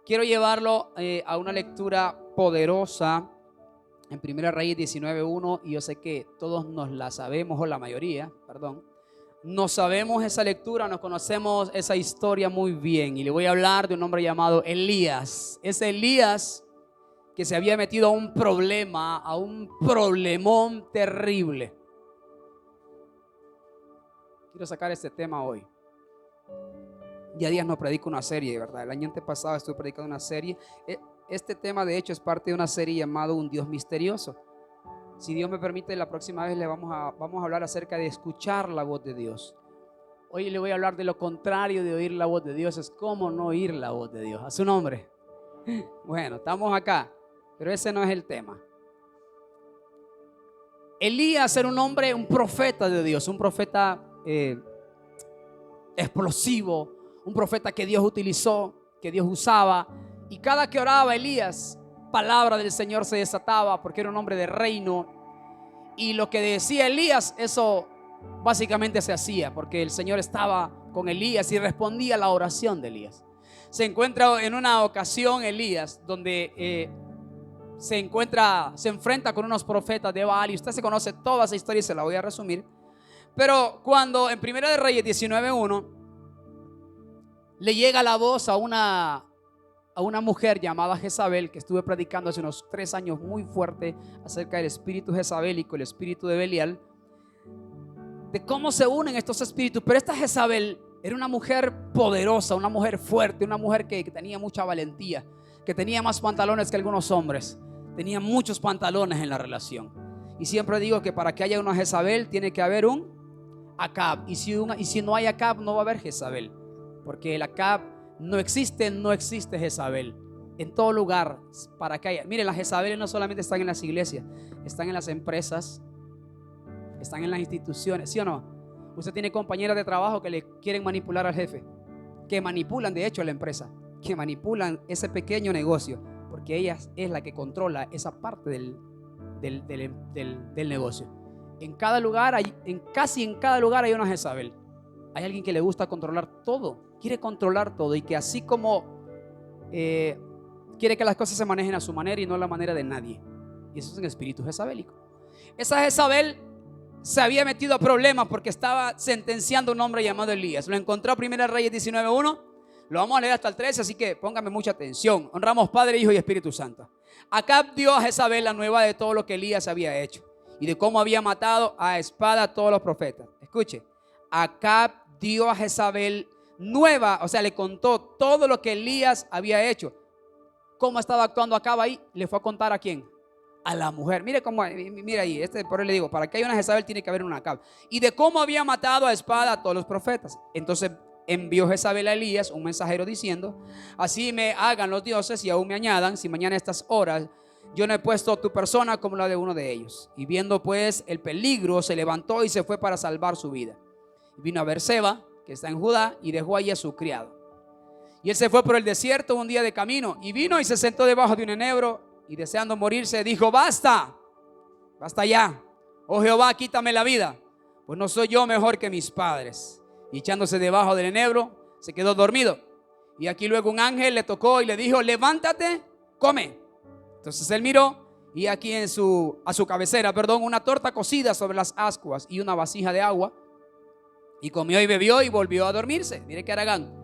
quiero llevarlo a una lectura poderosa en Primera Reyes 19:1, y yo sé que todos nos la sabemos, o la mayoría, perdón. Nos sabemos esa lectura, nos conocemos esa historia muy bien, y le voy a hablar de un hombre llamado Elías. Ese Elías que se había metido a un problema, a un problemón terrible. Quiero sacar este tema hoy. Ya días no predico una serie, ¿verdad? El año antepasado estuve predicando una serie. Este tema de hecho es parte de una serie llamada Un Dios Misterioso. Si Dios me permite, la próxima vez vamos a hablar acerca de escuchar la voz de Dios. Hoy le voy a hablar de lo contrario de oír la voz de Dios. Es cómo no oír la voz de Dios. A su nombre. Bueno, estamos acá, pero ese no es el tema. Elías era un hombre, un profeta de Dios, un profeta explosivo, un profeta que Dios utilizó, que Dios usaba. Y cada que oraba Elías, palabra del Señor se desataba, porque era un hombre de reino. Y lo que decía Elías, eso básicamente se hacía, porque el Señor estaba con Elías y respondía a la oración de Elías. Se encuentra en una ocasión Elías donde se enfrenta con unos profetas de Baal, y usted se conoce toda esa historia y se la voy a resumir. Pero cuando en Primera de Reyes 19:1 le llega la voz a una mujer llamada Jezabel, que estuve predicando hace unos 3 años muy fuerte acerca del espíritu jezabélico, el espíritu de Belial, de cómo se unen estos espíritus. Pero esta Jezabel era una mujer poderosa, una mujer fuerte, una mujer que tenía mucha valentía, que tenía más pantalones que algunos hombres, tenía muchos pantalones en la relación. Y siempre digo que para que haya una Jezabel tiene que haber un Acab, y si no hay Acab no va a haber Jezabel, porque el Acab no existe Jezabel. En todo lugar, para que haya. Miren, las Jezabeles no solamente están en las iglesias, están en las empresas, están en las instituciones, ¿sí o no? Usted tiene compañeras de trabajo que le quieren manipular al jefe, que manipulan de hecho a la empresa, que manipulan ese pequeño negocio, porque ella es la que controla esa parte del negocio. En cada lugar, casi en cada lugar hay una Jezabel. Hay alguien que le gusta controlar todo, quiere controlar todo, y que así como quiere que las cosas se manejen a su manera y no a la manera de nadie. Y eso es un espíritu jezabélico. Esa Jezabel se había metido a problemas porque estaba sentenciando a un hombre llamado Elías. Lo encontró en Primera Reyes 19:1. Lo vamos a leer hasta el 13, así que póngame mucha atención. Honramos Padre, Hijo y Espíritu Santo. Acab dio a Jezabel la nueva de todo lo que Elías había hecho y de cómo había matado a espada a todos los profetas. Escuche, Acab dio a Jezabel nueva, o sea, le contó todo lo que Elías había hecho. ¿Cómo estaba actuando Acab ahí? Le fue a contar ¿a quién? A la mujer. Mire cómo, mira ahí, por eso le digo, para que haya una Jezabel tiene que haber una Acab. Y de cómo había matado a espada a todos los profetas. Entonces envió Jezabel a Elías un mensajero diciendo: así me hagan los dioses y aún me añadan, si mañana a estas horas yo no he puesto tu persona como la de uno de ellos. Y viendo pues el peligro, se levantó y se fue para salvar su vida. Y vino a Beerseba, que está en Judá, y dejó allí a su criado. Y él se fue por el desierto un día de camino, y vino y se sentó debajo de un enebro, y deseando morirse dijo: basta ya, oh Jehová, quítame la vida, pues no soy yo mejor que mis padres. Y echándose debajo del enebro, se quedó dormido. Y aquí luego un ángel le tocó y le dijo: levántate, come. Entonces él miró, y aquí a su cabecera, una torta cocida sobre las ascuas y una vasija de agua. Y comió y bebió y volvió a dormirse. Mire qué haragán.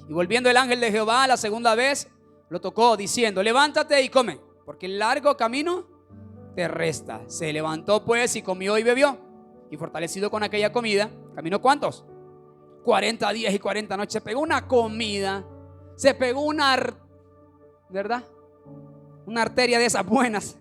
Y volviendo el ángel de Jehová la segunda vez, lo tocó diciendo: levántate y come, porque el largo camino te resta. Se levantó pues y comió y bebió. Y fortalecido con aquella comida, ¿caminó cuántos? 40 días y 40 noches. Se pegó una comida, se pegó ¿verdad? Una arteria de esas buenas.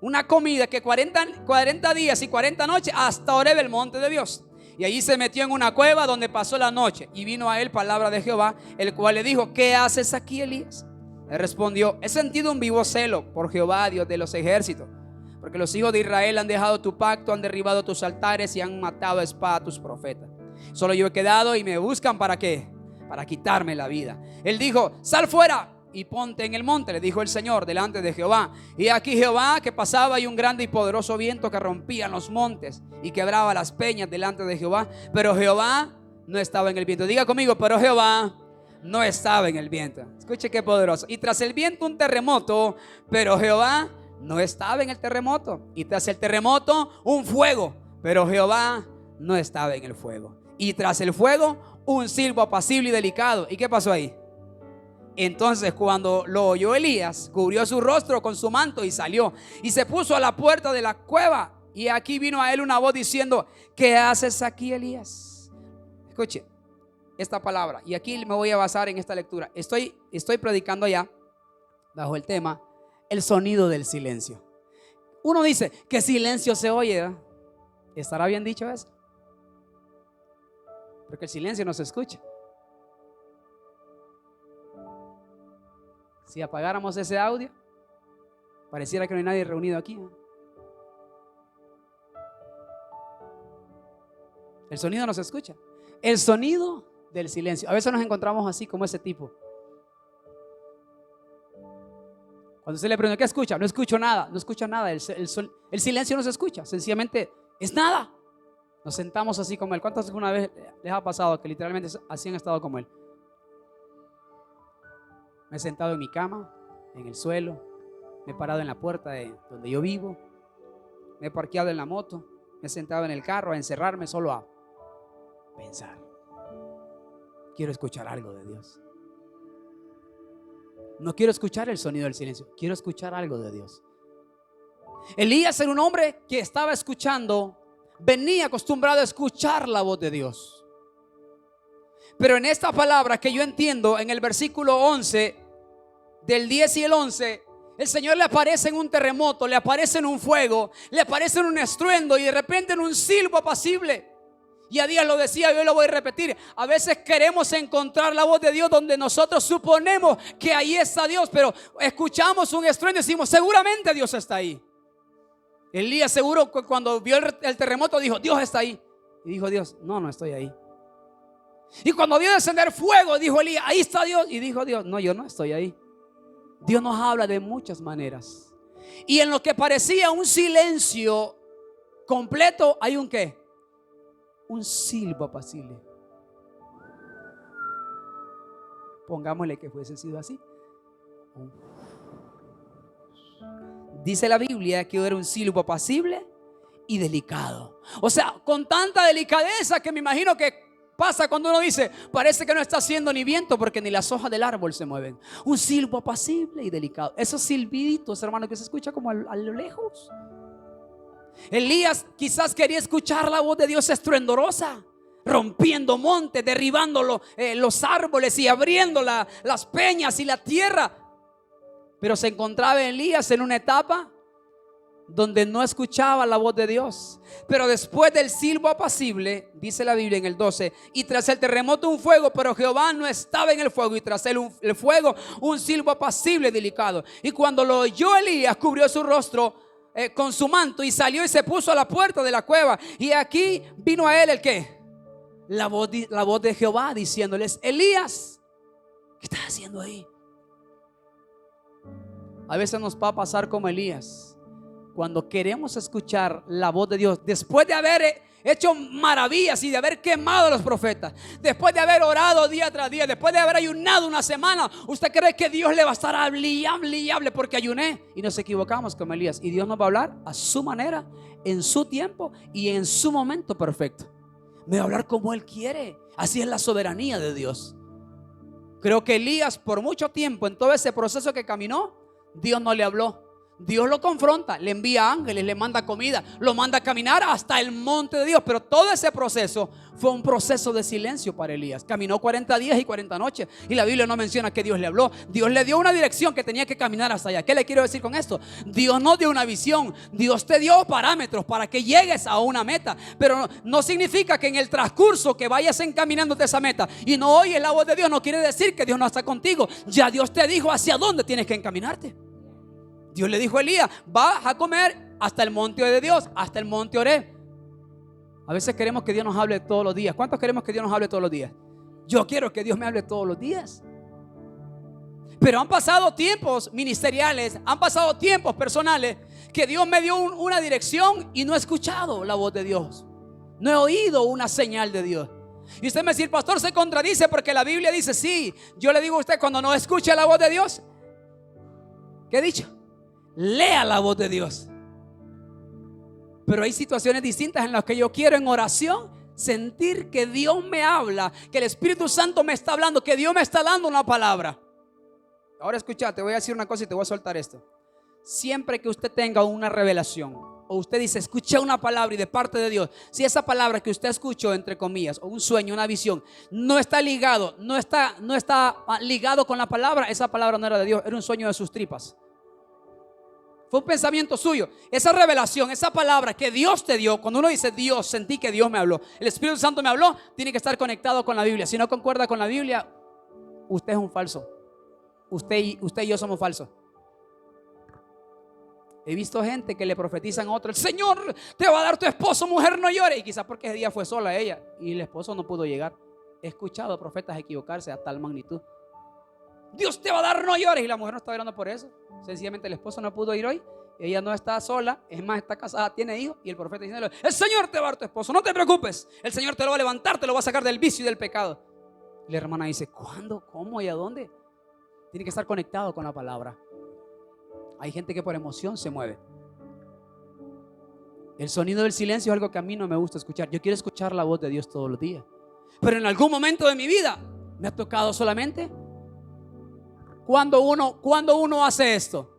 Una comida que 40 días y 40 noches hasta Oreb, el monte de Dios. Y allí se metió en una cueva donde pasó la noche. Y vino a él palabra de Jehová, el cual le dijo: ¿qué haces aquí, Elías? Él respondió: he sentido un vivo celo por Jehová, Dios de los ejércitos, porque los hijos de Israel han dejado tu pacto, han derribado tus altares y han matado a espada a tus profetas. Solo yo he quedado y me buscan ¿para qué? Para quitarme la vida. Él dijo: sal fuera y ponte en el monte, le dijo el Señor, delante de Jehová. Y aquí Jehová que pasaba, y un grande y poderoso viento que rompía los montes y quebraba las peñas delante de Jehová. Pero Jehová no estaba en el viento. Diga conmigo: pero Jehová no estaba en el viento. Escuche qué poderoso. Y tras el viento un terremoto, pero Jehová no estaba en el terremoto. Y tras el terremoto un fuego, pero Jehová no estaba en el fuego. Y tras el fuego un silbo apacible y delicado. ¿Y qué pasó ahí? Entonces cuando lo oyó Elías, cubrió su rostro con su manto y salió y se puso a la puerta de la cueva. Y aquí vino a él una voz diciendo: ¿qué haces aquí, Elías? Escuche esta palabra, y aquí me voy a basar en esta lectura. Estoy predicando allá bajo el tema el sonido del silencio. Uno dice: ¿qué silencio se oye? ¿Estará bien dicho eso? Porque el silencio no se escucha. Si apagáramos ese audio, pareciera que no hay nadie reunido aquí. El sonido no se escucha. El sonido del silencio. A veces nos encontramos así como ese tipo. Cuando usted le pregunta: ¿qué escucha? No escucho nada. No escucha nada. El silencio no se escucha. Sencillamente es nada. Nos sentamos así como él. ¿Cuántas alguna vez les ha pasado que literalmente así han estado como él? Me he sentado en mi cama, en el suelo. Me he parado en la puerta de donde yo vivo. Me he parqueado en la moto. Me he sentado en el carro a encerrarme solo a pensar. Quiero escuchar algo de Dios. No quiero escuchar el sonido del silencio. Quiero escuchar algo de Dios. Elías era un hombre que estaba escuchando, venía acostumbrado a escuchar la voz de Dios. Pero en esta palabra que yo entiendo, en el versículo 11, del 10 y el 11, el Señor le aparece en un terremoto, le aparece en un fuego, le aparece en un estruendo y de repente en un silbo apacible. Y a Díaz lo decía, yo lo voy a repetir: a veces queremos encontrar la voz de Dios donde nosotros suponemos que ahí está Dios, pero escuchamos un estruendo y decimos: seguramente Dios está ahí. Elías seguro cuando vio el terremoto dijo: Dios está ahí. Y dijo Dios: no estoy ahí. Y cuando vio descender fuego, dijo Elías: ahí está Dios. Y dijo Dios: no, yo no estoy ahí. Dios nos habla de muchas maneras. Y en lo que parecía un silencio completo, hay un ¿qué? Un silbo apacible. Pongámosle que fuese sido así. Dice la Biblia que era un silbo apacible y delicado. O sea, con tanta delicadeza que me imagino que pasa cuando uno dice: parece que no está haciendo ni viento porque ni las hojas del árbol se mueven. Un silbo apacible y delicado. Esos silbiditos, hermano, que se escucha como a lo lejos. Elías quizás quería escuchar la voz de Dios estruendorosa, rompiendo montes, derribando los árboles y abriendo las peñas y la tierra. Pero se encontraba Elías en una etapa donde no escuchaba la voz de Dios. Pero después del silbo apacible, dice la Biblia en el 12: y tras el terremoto un fuego, pero Jehová no estaba en el fuego. Y tras el fuego un silbo apacible y delicado. Y cuando lo oyó Elías, cubrió su rostro con su manto y salió y se puso a la puerta de la cueva. Y aquí vino a él el ¿qué? La voz de Jehová diciéndoles: Elías, ¿qué estás haciendo ahí? A veces nos va a pasar como Elías, cuando queremos escuchar la voz de Dios, después de haber hecho maravillas y de haber quemado a los profetas, después de haber orado día tras día, después de haber ayunado una semana, usted cree que Dios le va a estar hable y hable porque ayuné. Y nos equivocamos como Elías. Y Dios nos va a hablar a su manera, en su tiempo y en su momento perfecto. Me va a hablar como Él quiere. Así es la soberanía de Dios. Creo que Elías, por mucho tiempo, en todo ese proceso que caminó, Dios no le habló. Dios lo confronta, le envía ángeles, le manda comida, lo manda a caminar hasta el monte de Dios. Pero todo ese proceso fue un proceso de silencio para Elías. Caminó 40 días y 40 noches y la Biblia no menciona que Dios le habló. Dios le dio una dirección que tenía que caminar hasta allá. ¿Qué le quiero decir con esto? Dios no dio una visión, Dios te dio parámetros para que llegues a una meta. Pero no significa que en el transcurso que vayas encaminándote a esa meta y no oyes la voz de Dios, no quiere decir que Dios no está contigo. Ya Dios te dijo hacia dónde tienes que encaminarte. Dios le dijo a Elías: vas a comer hasta el monte de Dios, hasta el monte Oreb. A veces queremos que Dios nos hable todos los días. ¿Cuántos queremos que Dios nos hable todos los días? Yo quiero que Dios me hable todos los días. Pero han pasado tiempos ministeriales, han pasado tiempos personales que Dios me dio una dirección y no he escuchado la voz de Dios. No he oído una señal de Dios. Y usted me dice, pastor, se contradice porque la Biblia dice, sí. Yo le digo a usted, cuando no escuche la voz de Dios, ¿qué he dicho? Lea la voz de Dios. Pero hay situaciones distintas en las que yo quiero en oración sentir que Dios me habla, que el Espíritu Santo me está hablando, que Dios me está dando una palabra. Ahora escucha, te voy a decir una cosa y te voy a soltar esto. Siempre que usted tenga una revelación, o usted dice, escuché una palabra y de parte de Dios, si esa palabra que usted escuchó, entre comillas, o un sueño, una visión, no está ligado con la palabra, esa palabra no era de Dios, era un sueño de sus tripas. Fue un pensamiento suyo. Esa revelación, esa palabra que Dios te dio, cuando uno dice Dios, sentí que Dios me habló, el Espíritu Santo me habló, tiene que estar conectado con la Biblia. Si no concuerda con la Biblia, usted es un falso. Usted y yo somos falsos. He visto gente que le profetizan a otro, el Señor te va a dar tu esposo, mujer, no llores. Y quizás porque ese día fue sola ella y el esposo no pudo llegar. He escuchado a profetas equivocarse a tal magnitud. Dios te va a dar, no llores. Y la mujer no está orando por eso. Sencillamente el esposo no pudo ir hoy. Ella no está sola, es más, está casada, tiene hijos. Y el profeta diciendo, el Señor te va a dar tu esposo, no te preocupes. El Señor te lo va a levantar, te lo va a sacar del vicio y del pecado. Y la hermana dice, ¿cuándo? ¿Cómo? ¿Y a dónde? Tiene que estar conectado con la palabra. Hay gente que por emoción se mueve. El sonido del silencio es algo que a mí no me gusta escuchar. Yo quiero escuchar la voz de Dios todos los días. Pero en algún momento de mi vida me ha tocado solamente cuando uno hace esto,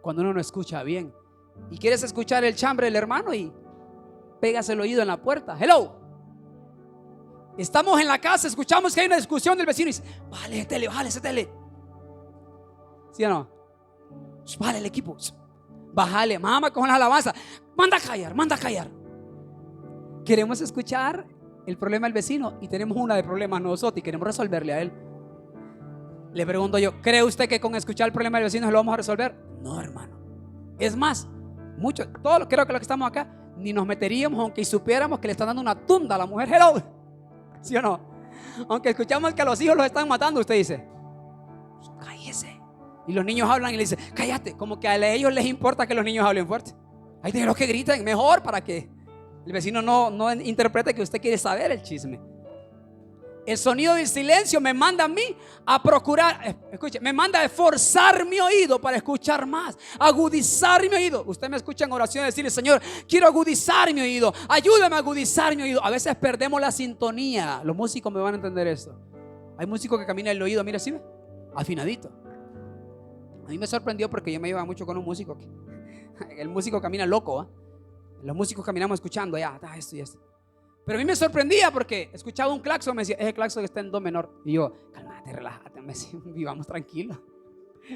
cuando uno no escucha bien y quieres escuchar el chambre del hermano y pegas el oído en la puerta. Hello. Estamos en la casa, escuchamos que hay una discusión del vecino y dice, vale, tele, vale, ese tele. ¿Sí o no? Vale, el equipo, bájale, mamá, con la alabanza. Manda a callar. Queremos escuchar el problema del vecino y tenemos una de problemas nosotros y queremos resolverle a él. Le pregunto yo, ¿cree usted que con escuchar el problema del vecino lo vamos a resolver? No, hermano. Es más, creo que los que estamos acá ni nos meteríamos aunque supiéramos que le están dando una tunda a la mujer. Hello. ¿Sí o no? Aunque escuchamos que a los hijos los están matando, usted dice, cállese. Y los niños hablan y le dicen, cállate. Como que a ellos les importa que los niños hablen fuerte. Hay de los que griten mejor para que el vecino no interprete que usted quiere saber el chisme. El sonido del silencio me manda a mí a procurar, escuche, me manda a esforzar mi oído para escuchar más, agudizar mi oído. Usted me escucha en oración decirle, Señor, quiero agudizar mi oído, ayúdame a agudizar mi oído. A veces perdemos la sintonía. Los músicos me van a entender esto. Hay músicos que caminan el oído, mira, ¿sí? Afinadito. A mí me sorprendió porque yo me llevaba mucho con un músico que, el músico camina loco, ¿eh? Los músicos caminamos escuchando, ya, esto y esto. Pero a mí me sorprendía porque escuchaba un claxon, me decía, es el claxon que está en do menor. Y yo, cálmate, relájate, me decía, vivamos tranquilos.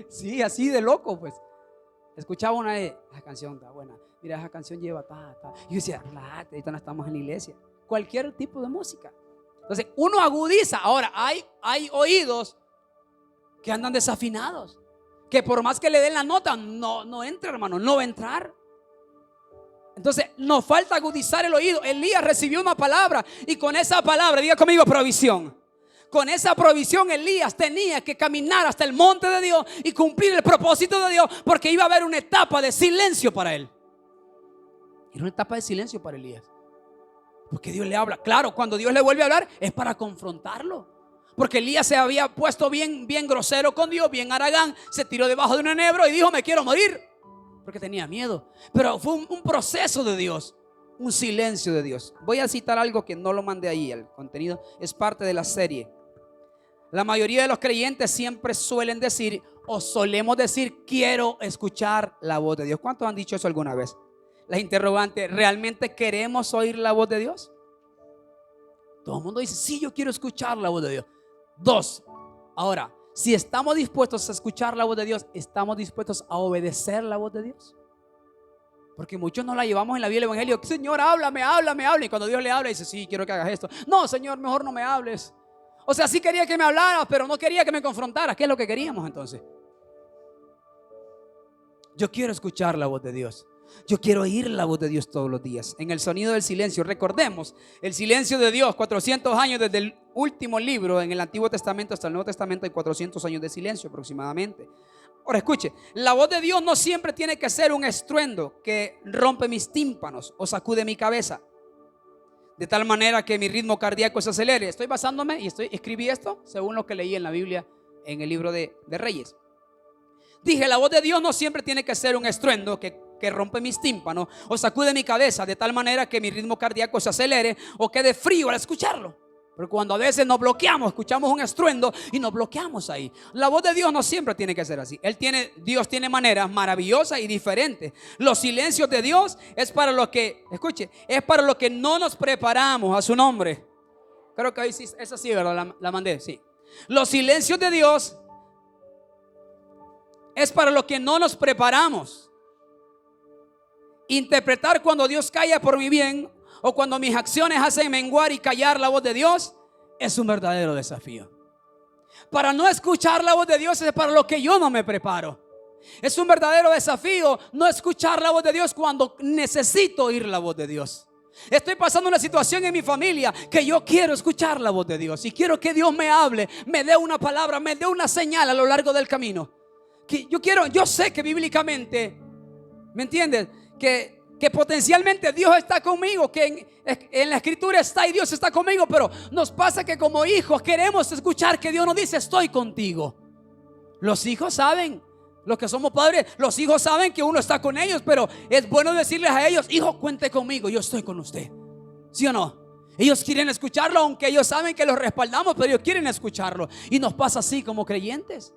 Sí, así de loco, pues. Escuchaba una de, esa canción está buena, mira, esa canción lleva Y yo decía, relájate, ahorita no estamos en la iglesia. Cualquier tipo de música. Entonces, uno agudiza. Ahora, hay oídos que andan desafinados, que por más que le den la nota, no entra, hermano, no va a entrar. Entonces nos falta agudizar el oído. Elías recibió una palabra y con esa palabra, diga conmigo, provisión. Con esa provisión Elías tenía que caminar hasta el monte de Dios y cumplir el propósito de Dios, porque iba a haber una etapa de silencio para él. Era una etapa de silencio para Elías, porque Dios le habla. Claro, cuando Dios le vuelve a hablar es para confrontarlo, porque Elías se había puesto bien grosero con Dios, bien haragán. Se tiró debajo de un enebro y dijo, me quiero morir, porque tenía miedo. Pero fue un proceso de Dios, un silencio de Dios. Voy a citar algo que no lo mandé ahí. El contenido es parte de la serie. La mayoría de los creyentes siempre suelen decir, o solemos decir, quiero escuchar la voz de Dios. ¿Cuántos han dicho eso alguna vez? La interrogante, ¿realmente queremos oír la voz de Dios? Todo el mundo dice, sí, yo quiero escuchar la voz de Dios. 2, ahora, si estamos dispuestos a escuchar la voz de Dios, ¿estamos dispuestos a obedecer la voz de Dios? Porque muchos nos la llevamos en la Biblia del Evangelio. Señor, háblame. Y cuando Dios le habla, dice, sí, quiero que hagas esto. No, Señor, mejor no me hables. O sea, sí quería que me hablaras, pero no quería que me confrontaras. ¿Qué es lo que queríamos entonces? Yo quiero escuchar la voz de Dios. Yo quiero oír la voz de Dios todos los días. En el sonido del silencio, recordemos el silencio de Dios. 400 años desde el último libro en el Antiguo Testamento hasta el Nuevo Testamento. Hay 400 años de silencio aproximadamente. Ahora escuche, la voz de Dios no siempre tiene que ser un estruendo que rompe mis tímpanos o sacude mi cabeza. de tal manera que mi ritmo cardíaco se acelere. Estoy basándome y escribí esto según lo que leí en la Biblia, en el libro de Reyes. Dije, la voz de Dios no siempre tiene que ser un estruendo que rompe mis tímpanos o sacude mi cabeza de tal manera que mi ritmo cardíaco se acelere o quede frío al escucharlo. Pero cuando a veces nos bloqueamos, escuchamos un estruendo y nos bloqueamos ahí. La voz de Dios no siempre tiene que ser así. Dios tiene maneras maravillosas y diferentes. Los silencios de Dios es para lo que, escuche, es para lo que no nos preparamos a su nombre. Creo que ahí sí, esa sí, ¿verdad? La mandé, sí. Los silencios de Dios es para lo que no nos preparamos. Interpretar cuando Dios calla por mi bien o cuando mis acciones hacen menguar y callar la voz de Dios es un verdadero desafío. Para no escuchar la voz de Dios es para lo que yo no me preparo. Es un verdadero desafío no escuchar la voz de Dios cuando necesito oír la voz de Dios. Estoy pasando una situación en mi familia que yo quiero escuchar la voz de Dios y quiero que Dios me hable, me dé una palabra, me dé una señal a lo largo del camino. Yo sé que bíblicamente, ¿me entiendes? Que potencialmente Dios está conmigo, que en la escritura está y Dios está conmigo, pero nos pasa que como hijos queremos escuchar que Dios nos dice estoy contigo. Los hijos saben, los que somos padres, los hijos saben que uno está con ellos, pero es bueno decirles a ellos, hijo, cuente conmigo, yo estoy con usted. ¿Sí o no? Ellos quieren escucharlo, aunque ellos saben que los respaldamos, pero ellos quieren escucharlo. Y nos pasa así como creyentes.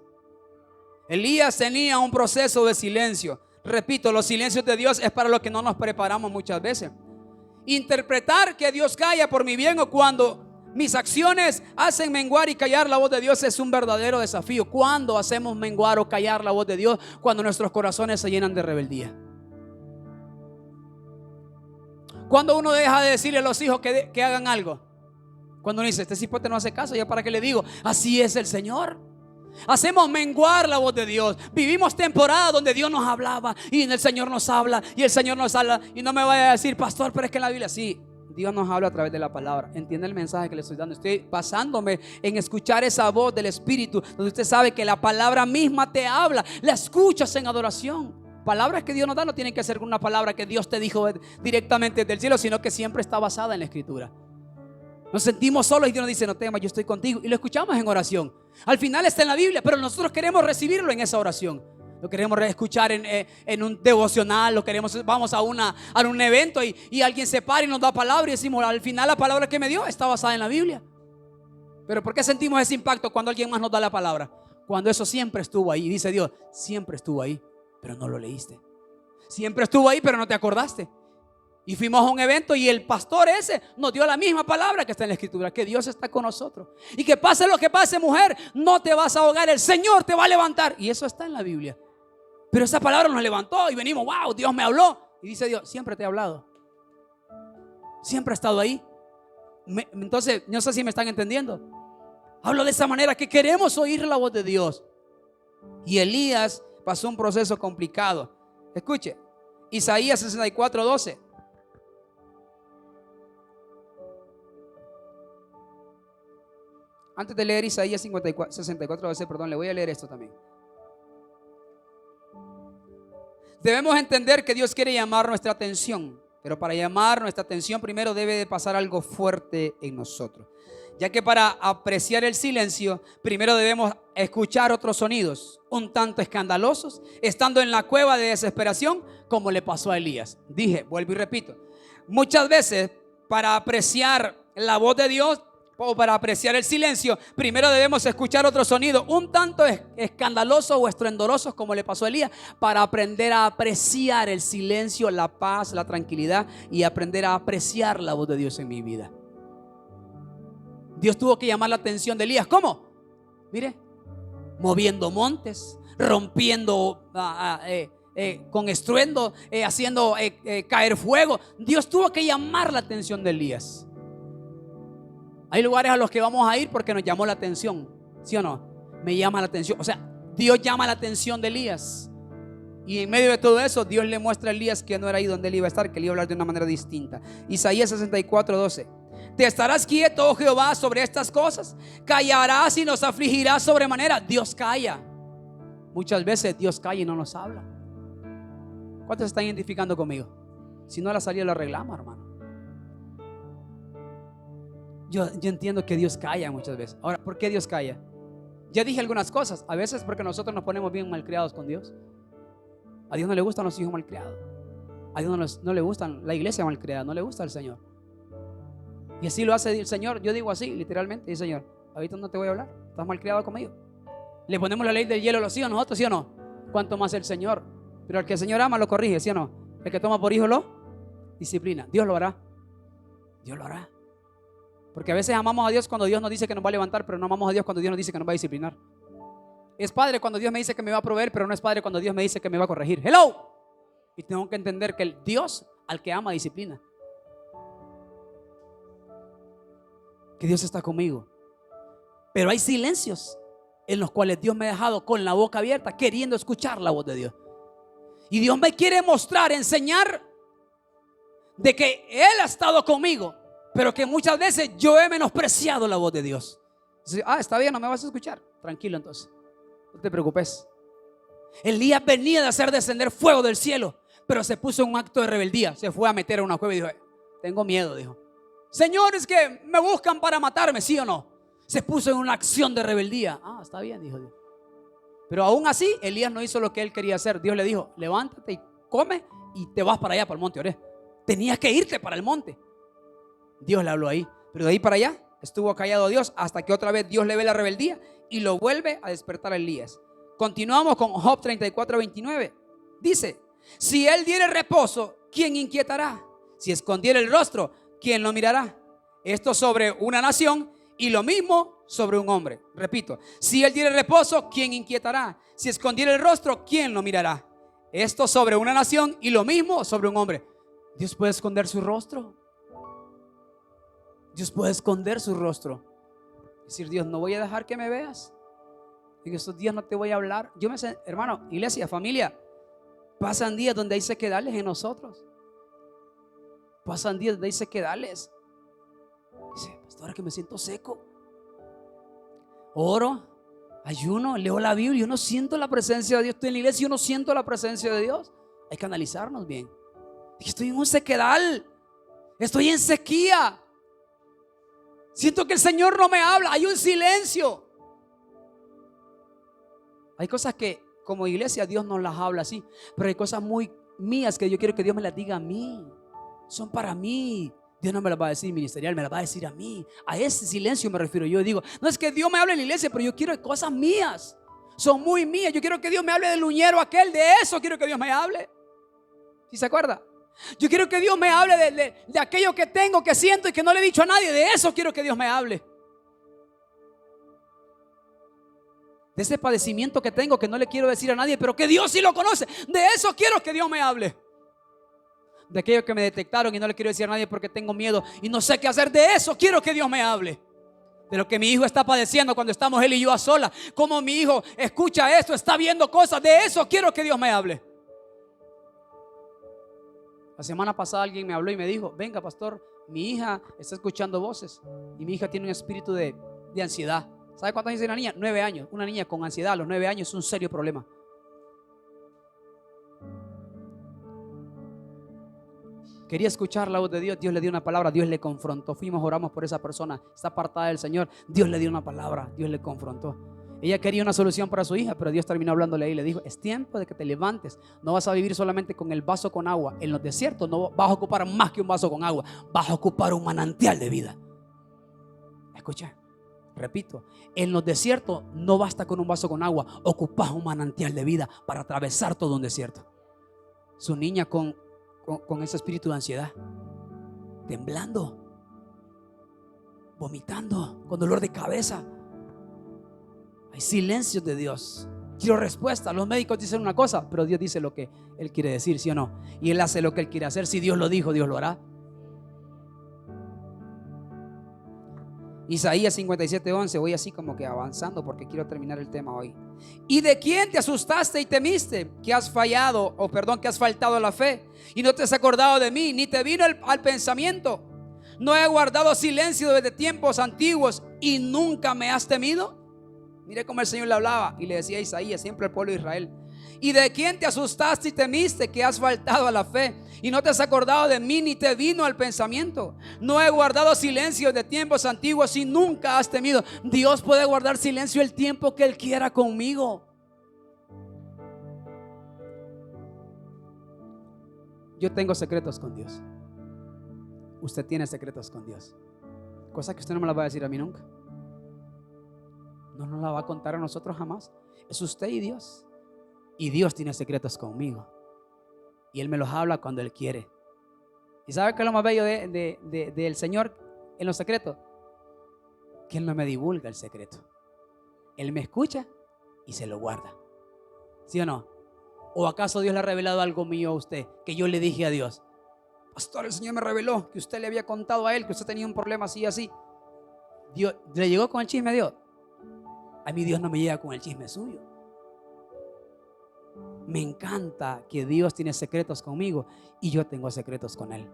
Elías tenía un proceso de silencio. Repito, los silencios de Dios es para lo que no nos preparamos muchas veces. Interpretar que Dios calla por mi bien o cuando mis acciones hacen menguar y callar la voz de Dios es un verdadero desafío. ¿Cuándo hacemos menguar o callar la voz de Dios? Cuando nuestros corazones se llenan de rebeldía. Cuando uno deja de decirle a los hijos que hagan algo. Cuando uno dice, este cipote no hace caso, ¿ya para qué le digo? Así es el Señor. Hacemos menguar la voz de Dios. Vivimos temporadas donde Dios nos hablaba y el Señor nos habla y el Señor nos habla. Y no me vaya a decir, pastor, pero es que en la Biblia sí, Dios nos habla a través de la palabra. ¿Entiende el mensaje que le estoy dando? Estoy basándome en escuchar esa voz del Espíritu, donde usted sabe que la palabra misma te habla. La escuchas en adoración. Palabras que Dios nos da no tienen que ser una palabra que Dios te dijo directamente del cielo, sino que siempre está basada en la Escritura. Nos sentimos solos y Dios nos dice, no temas, yo estoy contigo. Y lo escuchamos en oración. Al final está en la Biblia, pero nosotros queremos recibirlo en esa oración. Lo queremos escuchar en un devocional. Vamos a un evento y alguien se para y nos da palabra y decimos, al final la palabra que me dio está basada en la Biblia. Pero ¿por qué sentimos ese impacto cuando alguien más nos da la palabra? Cuando eso siempre estuvo ahí. Dice Dios, siempre estuvo ahí, pero no lo leíste. Siempre estuvo ahí, pero no te acordaste. Y fuimos a un evento y el pastor ese nos dio la misma palabra que está en la Escritura, que Dios está con nosotros. Y que pase lo que pase, mujer, no te vas a ahogar, el Señor te va a levantar. Y eso está en la Biblia. Pero esa palabra nos levantó y venimos, wow, Dios me habló. Y dice Dios, siempre te he hablado. Siempre he estado ahí. Entonces, no sé si me están entendiendo. Hablo de esa manera que queremos oír la voz de Dios. Y Elías pasó un proceso complicado. Escuche, Isaías 64:12. Antes de leer Isaías 64:12, perdón, le voy a leer esto también. Debemos entender que Dios quiere llamar nuestra atención, pero para llamar nuestra atención primero debe de pasar algo fuerte en nosotros. Ya que para apreciar el silencio, primero debemos escuchar otros sonidos, un tanto escandalosos, estando en la cueva de desesperación, como le pasó a Elías. Dije, vuelvo y repito, muchas veces para apreciar la voz de Dios o para apreciar el silencio, primero debemos escuchar otros sonidos, un tanto escandalosos o estruendosos, como le pasó a Elías, para aprender a apreciar el silencio, la paz, la tranquilidad y aprender a apreciar la voz de Dios en mi vida. Dios tuvo que llamar la atención de Elías. ¿Cómo? Mire, moviendo montes, rompiendo con estruendo, haciendo caer fuego. Dios tuvo que llamar la atención de Elías. Hay lugares a los que vamos a ir porque nos llamó la atención, ¿sí o no? Me llama la atención. O sea, Dios llama la atención de Elías. Y en medio de todo eso, Dios le muestra a Elías que no era ahí donde él iba a estar, que él iba a hablar de una manera distinta. Isaías 64:12. ¿Te estarás quieto, oh Jehová, sobre estas cosas? ¿Callarás y nos afligirás sobremanera? Dios calla. Muchas veces Dios calla y no nos habla. ¿Cuántos se están identificando conmigo? Si no, la salida la arreglamos, hermano. Yo entiendo que Dios calla muchas veces. Ahora, ¿por qué Dios calla? Ya dije algunas cosas. A veces porque nosotros nos ponemos bien malcriados con Dios. A Dios no le gustan los hijos malcriados. A Dios no le gustan la iglesia malcriada. No le gusta el Señor. Y así lo hace el Señor. Yo digo así, literalmente. Dice Señor, ahorita no te voy a hablar. Estás malcriado conmigo. Le ponemos la ley del hielo a los hijos nosotros, ¿sí o no? Cuanto más el Señor. Pero al que el Señor ama lo corrige, ¿sí o no? El que toma por hijo lo disciplina. Dios lo hará. Dios lo hará. Porque a veces amamos a Dios cuando Dios nos dice que nos va a levantar, pero no amamos a Dios cuando Dios nos dice que nos va a disciplinar. Es padre cuando Dios me dice que me va a proveer, pero no es padre cuando Dios me dice que me va a corregir. Hello. Y tengo que entender que el Dios al que ama disciplina. Que Dios está conmigo. Pero hay silencios en los cuales Dios me ha dejado con la boca abierta, queriendo escuchar la voz de Dios. Y Dios me quiere mostrar, enseñar de que Él ha estado conmigo, pero que muchas veces yo he menospreciado la voz de Dios. Está bien, no me vas a escuchar. Tranquilo entonces, no te preocupes. Elías venía de hacer descender fuego del cielo, pero se puso en un acto de rebeldía. Se fue a meter a una cueva y dijo, tengo miedo, dijo. Señores que me buscan para matarme, ¿sí o no? Se puso en una acción de rebeldía. Está bien, dijo Dios. Pero aún así, Elías no hizo lo que él quería hacer. Dios le dijo, levántate y come y te vas para allá, para el monte Oré. Tenías que irte para el monte. Dios le habló ahí. Pero de ahí para allá estuvo callado Dios hasta que otra vez Dios le ve la rebeldía y lo vuelve a despertar a Elías. Continuamos con Job 34:29. Dice, si él diere reposo, ¿quién inquietará? Si escondiere el rostro, ¿quién lo mirará? Esto sobre una nación y lo mismo sobre un hombre. Repito, si él diere reposo, ¿quién inquietará? Si escondiere el rostro, ¿quién lo mirará? Esto sobre una nación y lo mismo sobre un hombre. Dios puede esconder su rostro. Dios puede esconder su rostro. Decir, Dios, no voy a dejar que me veas. En estos días no te voy a hablar. Yo me sé, hermano, iglesia, familia, pasan días donde hay sequedales en nosotros. Pasan días donde hay sequedales. Dice, pastor, que me siento seco. Oro, ayuno, leo la Biblia, yo no siento la presencia de Dios. Estoy en la iglesia y yo no siento la presencia de Dios. Hay que analizarnos bien. Estoy en un sequedal. Estoy en sequía. Siento que el Señor no me habla. Hay un silencio. Hay cosas que como iglesia Dios nos las habla así, pero hay cosas muy mías que yo quiero que Dios me las diga a mí. Son para mí. Dios no me las va a decir ministerial, me las va a decir a mí. A ese silencio me refiero. Yo digo, no es que Dios me hable en la iglesia, pero yo quiero cosas mías. Son muy mías. Yo quiero que Dios me hable del uñero aquel. De eso quiero que Dios me hable. ¿Sí se acuerda? Yo quiero que Dios me hable de aquello que tengo, que siento y que no le he dicho a nadie. De eso quiero que Dios me hable. De ese padecimiento que tengo que no le quiero decir a nadie, pero que Dios sí lo conoce. De eso quiero que Dios me hable. De aquello que me detectaron y no le quiero decir a nadie porque tengo miedo y no sé qué hacer. De eso quiero que Dios me hable. De lo que mi hijo está padeciendo cuando estamos él y yo a solas. Como mi hijo escucha esto, está viendo cosas. De eso quiero que Dios me hable. La semana pasada alguien me habló y me dijo, venga pastor, mi hija está escuchando voces y mi hija tiene un espíritu de ansiedad. ¿Sabe cuántos años tiene la niña? 9 años. Una niña con ansiedad a los 9 años es un serio problema. Quería escuchar la voz de Dios. Dios le dio una palabra. Dios le confrontó. Fuimos, oramos por esa persona. Está apartada del Señor. Dios le dio una palabra. Dios le confrontó. Ella quería una solución para su hija, pero Dios terminó hablándole ahí y le dijo, es tiempo de que te levantes. No vas a vivir solamente con el vaso con agua. En los desiertos no vas a ocupar más que un vaso con agua. Vas a ocupar un manantial de vida. Escucha, repito, en los desiertos no basta con un vaso con agua. Ocupas un manantial de vida para atravesar todo un desierto. Su niña con ese espíritu de ansiedad, temblando, vomitando, con dolor de cabeza. Hay silencios de Dios. Quiero respuesta. Los médicos dicen una cosa, pero Dios dice lo que Él quiere decir, ¿sí o no? Y Él hace lo que Él quiere hacer. Si Dios lo dijo, Dios lo hará. Isaías 57:11. Voy así como que avanzando porque quiero terminar el tema hoy. ¿Y de quién te asustaste y temiste? Que has fallado, que has faltado a la fe y no te has acordado de mí, ni te vino al pensamiento. ¿No he guardado silencio desde tiempos antiguos y nunca me has temido? Mire cómo el Señor le hablaba y le decía a Isaías, siempre al pueblo de Israel: ¿y de quién te asustaste y temiste, que has faltado a la fe y no te has acordado de mí, ni te vino al pensamiento? No he guardado silencio de tiempos antiguos y nunca has temido. Dios puede guardar silencio el tiempo que Él quiera conmigo. Yo tengo secretos con Dios. Usted tiene secretos con Dios. Cosa que usted no me la va a decir a mí nunca. No nos la va a contar a nosotros jamás. Es usted y Dios. Y Dios tiene secretos conmigo. Y Él me los habla cuando Él quiere. ¿Y sabe qué es lo más bello del Señor en los secretos? Que Él no me divulga el secreto. Él me escucha y se lo guarda. ¿Sí o no? ¿O acaso Dios le ha revelado algo mío a usted que yo le dije a Dios? Pastor, el Señor me reveló que usted le había contado a Él que usted tenía un problema así y así. Dios, ¿le llegó con el chisme a Dios? A mí Dios no me llega con el chisme suyo. Me encanta que Dios tiene secretos conmigo y yo tengo secretos con Él.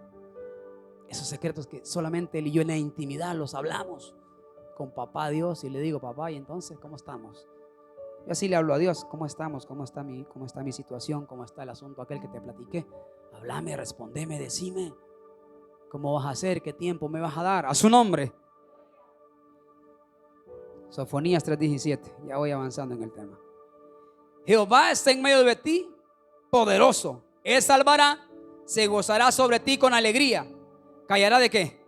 Esos secretos que solamente Él y yo en la intimidad los hablamos con papá Dios, y le digo: papá, ¿y entonces cómo estamos? Y así le hablo a Dios: ¿cómo estamos? ¿Cómo está mi situación? ¿Cómo está el asunto aquel que te platiqué? Háblame, respondeme, decime. ¿Cómo vas a hacer? ¿Qué tiempo me vas a dar? A su nombre. Sofonías 3:17. Ya voy avanzando en el tema. Jehová está en medio de ti, poderoso. Él salvará, se gozará sobre ti con alegría. ¿Callará de qué?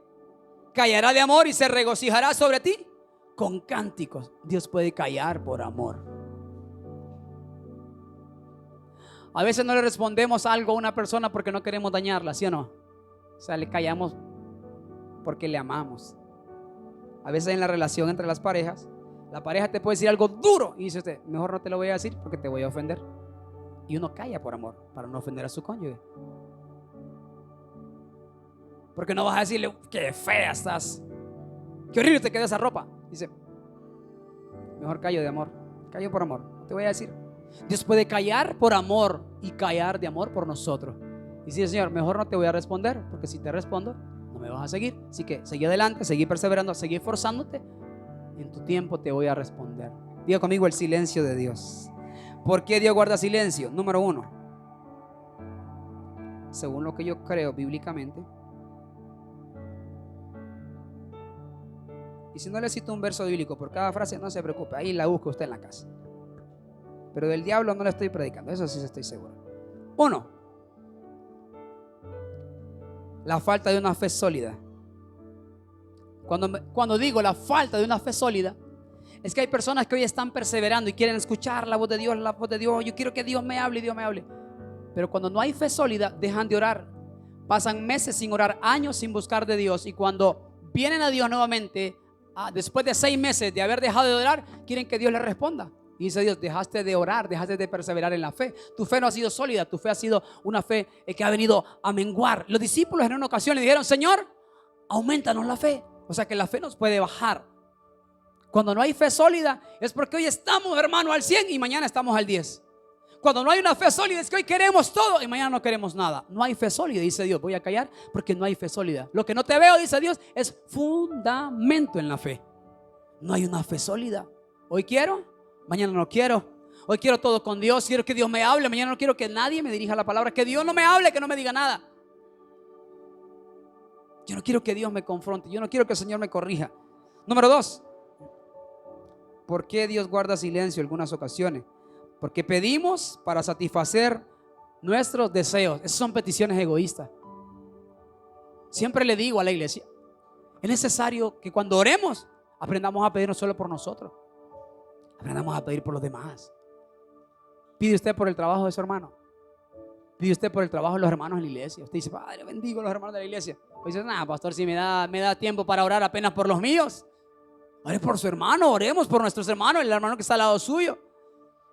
Callará de amor y se regocijará sobre ti con cánticos. Dios puede callar por amor. A veces no le respondemos algo a una persona porque no queremos dañarla, ¿sí o no? O sea, le callamos porque le amamos. A veces en la relación entre las parejas, la pareja te puede decir algo duro y dice usted: mejor no te lo voy a decir porque te voy a ofender. Y uno calla por amor, para no ofender a su cónyuge. Porque no vas a decirle: qué fea estás, qué horrible te queda esa ropa. Dice: mejor callo de amor, callo por amor, no te voy a decir. Dios puede callar por amor y callar de amor por nosotros. Y dice: Señor, mejor no te voy a responder, porque si te respondo no me vas a seguir. Así que seguí adelante, seguí perseverando, seguí esforzándote. En tu tiempo te voy a responder. Diga conmigo: el silencio de Dios. ¿Por qué Dios guarda silencio? Número 1, según lo que yo creo bíblicamente. Y si no le cito un verso bíblico por cada frase, no se preocupe, ahí la busca usted en la casa. Pero del diablo no le estoy predicando, eso sí estoy seguro. 1, la falta de una fe sólida. Cuando digo la falta de una fe sólida, es que hay personas que hoy están perseverando y quieren escuchar la voz de Dios, la voz de Dios. Yo quiero que Dios me hable y Dios me hable. Pero cuando no hay fe sólida, dejan de orar. Pasan meses sin orar, años sin buscar de Dios. Y cuando vienen a Dios nuevamente, después de 6 meses de haber dejado de orar, quieren que Dios les responda. Y dice Dios: dejaste de orar, dejaste de perseverar en la fe. Tu fe no ha sido sólida, tu fe ha sido una fe que ha venido a menguar. Los discípulos en una ocasión le dijeron: Señor, aumentanos la fe. O sea que la fe nos puede bajar. Cuando no hay fe sólida es porque hoy estamos, hermano, al 100 y mañana estamos al 10. Cuando no hay una fe sólida es que hoy queremos todo y mañana no queremos nada. No hay fe sólida, dice Dios. Voy a callar porque no hay fe sólida. Lo que no te veo, dice Dios, es fundamento en la fe. No hay una fe sólida. Hoy quiero, mañana no quiero. Hoy quiero todo con Dios, quiero que Dios me hable. Mañana no quiero que nadie me dirija la palabra. Que Dios no me hable, que no me diga nada. Yo no quiero que Dios me confronte. Yo no quiero que el Señor me corrija. Número 2, ¿por qué Dios guarda silencio en algunas ocasiones? Porque pedimos para satisfacer nuestros deseos. Esas son peticiones egoístas. Siempre le digo a la iglesia: es necesario que cuando oremos aprendamos a pedir no solo por nosotros, aprendamos a pedir por los demás. Pide usted por el trabajo de su hermano. Pide usted por el trabajo de los hermanos en la iglesia. Usted dice: Padre, bendigo a los hermanos de la iglesia. O dice: nada, pastor, si me da tiempo para orar apenas por los míos. Ore por su hermano, oremos por nuestros hermanos, el hermano que está al lado suyo.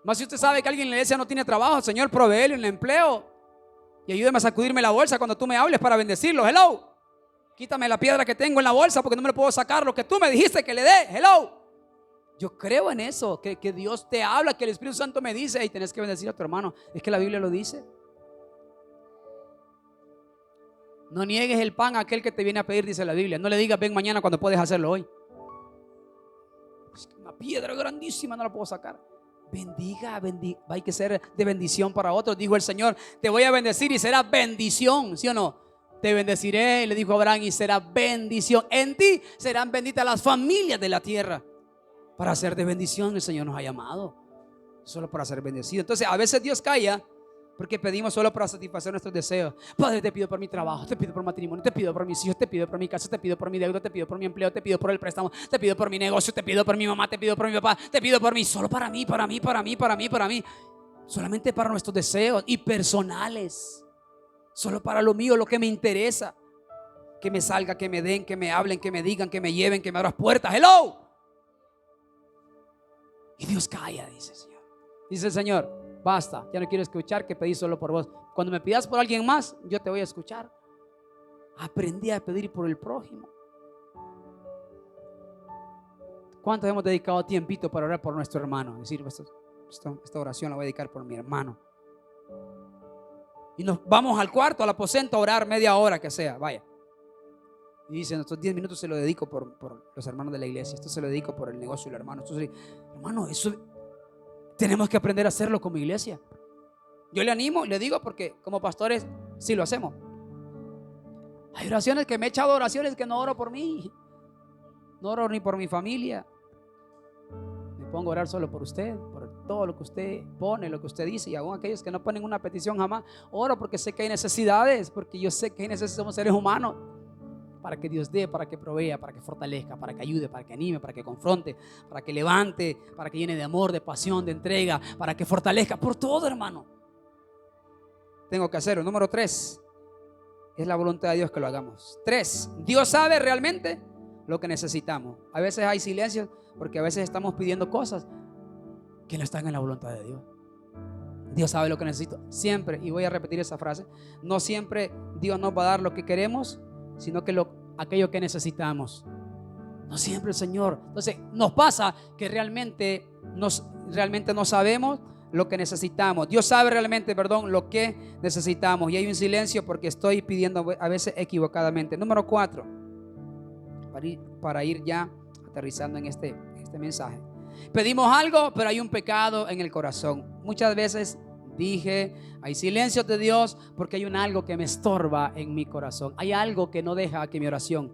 Más si usted sabe que alguien en la iglesia no tiene trabajo, Señor, provéele un empleo. Y ayúdame a sacudirme la bolsa cuando tú me hables para bendecirlo. Hello. Quítame la piedra que tengo en la bolsa porque no me lo puedo sacar lo que tú me dijiste que le dé. Hello. Yo creo en eso, que Dios te habla, que el Espíritu Santo me dice: y tenés que bendecir a tu hermano. Es que la Biblia lo dice. No niegues el pan a aquel que te viene a pedir, dice la Biblia. No le digas: ven mañana cuando puedes hacerlo hoy. Es una piedra grandísima, no la puedo sacar. Bendiga, hay que ser de bendición para otros. Dijo el Señor, te voy a bendecir y será bendición, ¿sí o no? Te bendeciré, le dijo Abraham, y será bendición. En ti serán benditas las familias de la tierra. Para ser de bendición el Señor nos ha llamado, solo para ser bendecido. Entonces a veces Dios calla porque pedimos solo para satisfacer nuestros deseos. Padre, te pido por mi trabajo, te pido por matrimonio, te pido por mis hijos, te pido por mi casa, te pido por mi deuda, te pido por mi empleo, te pido por el préstamo, te pido por mi negocio, te pido por mi mamá, te pido por mi papá, te pido por mí, solo para mí, para mí, para mí, para mí, para mí. Solamente para nuestros deseos y personales. Solo para lo mío, lo que me interesa. Que me salga, que me den, que me hablen, que me digan, que me lleven, que me abran puertas. Hello. Y Dios calla, dice el Señor. Dice el Señor, basta, ya no quiero escuchar que pedí solo por vos. Cuando me pidas por alguien más, yo te voy a escuchar. Aprendí a pedir por el prójimo. ¿Cuántos hemos dedicado tiempito para orar por nuestro hermano? Decir, esta oración la voy a dedicar por mi hermano. Y nos vamos al cuarto, al aposento a orar media hora que sea, vaya. Y dicen, estos 10 minutos se lo dedico por los hermanos de la iglesia. Esto se lo dedico por el negocio del hermano. Hermano, eso tenemos que aprender a hacerlo como iglesia. Yo le animo, le digo, porque como pastores sí lo hacemos. Hay oraciones que me he echado, oraciones que no oro por mí. No oro ni por mi familia. Me pongo a orar solo por usted, por todo lo que usted pone, lo que usted dice. Y aún aquellos que no ponen una petición jamás, oro porque sé que hay necesidades, porque yo sé que hay necesidades, somos seres humanos. Para que Dios dé, para que provea, para que fortalezca, para que ayude, para que anime, para que confronte, para que levante, para que llene de amor, de pasión, de entrega, para que fortalezca, por todo, hermano. Tengo que hacerlo. Número 3, es la voluntad de Dios que lo hagamos. 3, Dios sabe realmente lo que necesitamos. A veces hay silencio porque a veces estamos pidiendo cosas que no están en la voluntad de Dios. Dios sabe lo que necesito. Siempre, y voy a repetir esa frase, no siempre Dios nos va a dar lo que queremos, sino que aquello que necesitamos. No siempre el Señor. Entonces nos pasa que realmente no sabemos lo que necesitamos. Dios sabe realmente, lo que necesitamos. Y hay un silencio porque estoy pidiendo a veces equivocadamente. Número 4, para ir ya aterrizando en este mensaje. Pedimos algo, pero hay un pecado en el corazón. Muchas veces hay silencios de Dios porque hay algo que me estorba en mi corazón. Hay algo que no deja que mi oración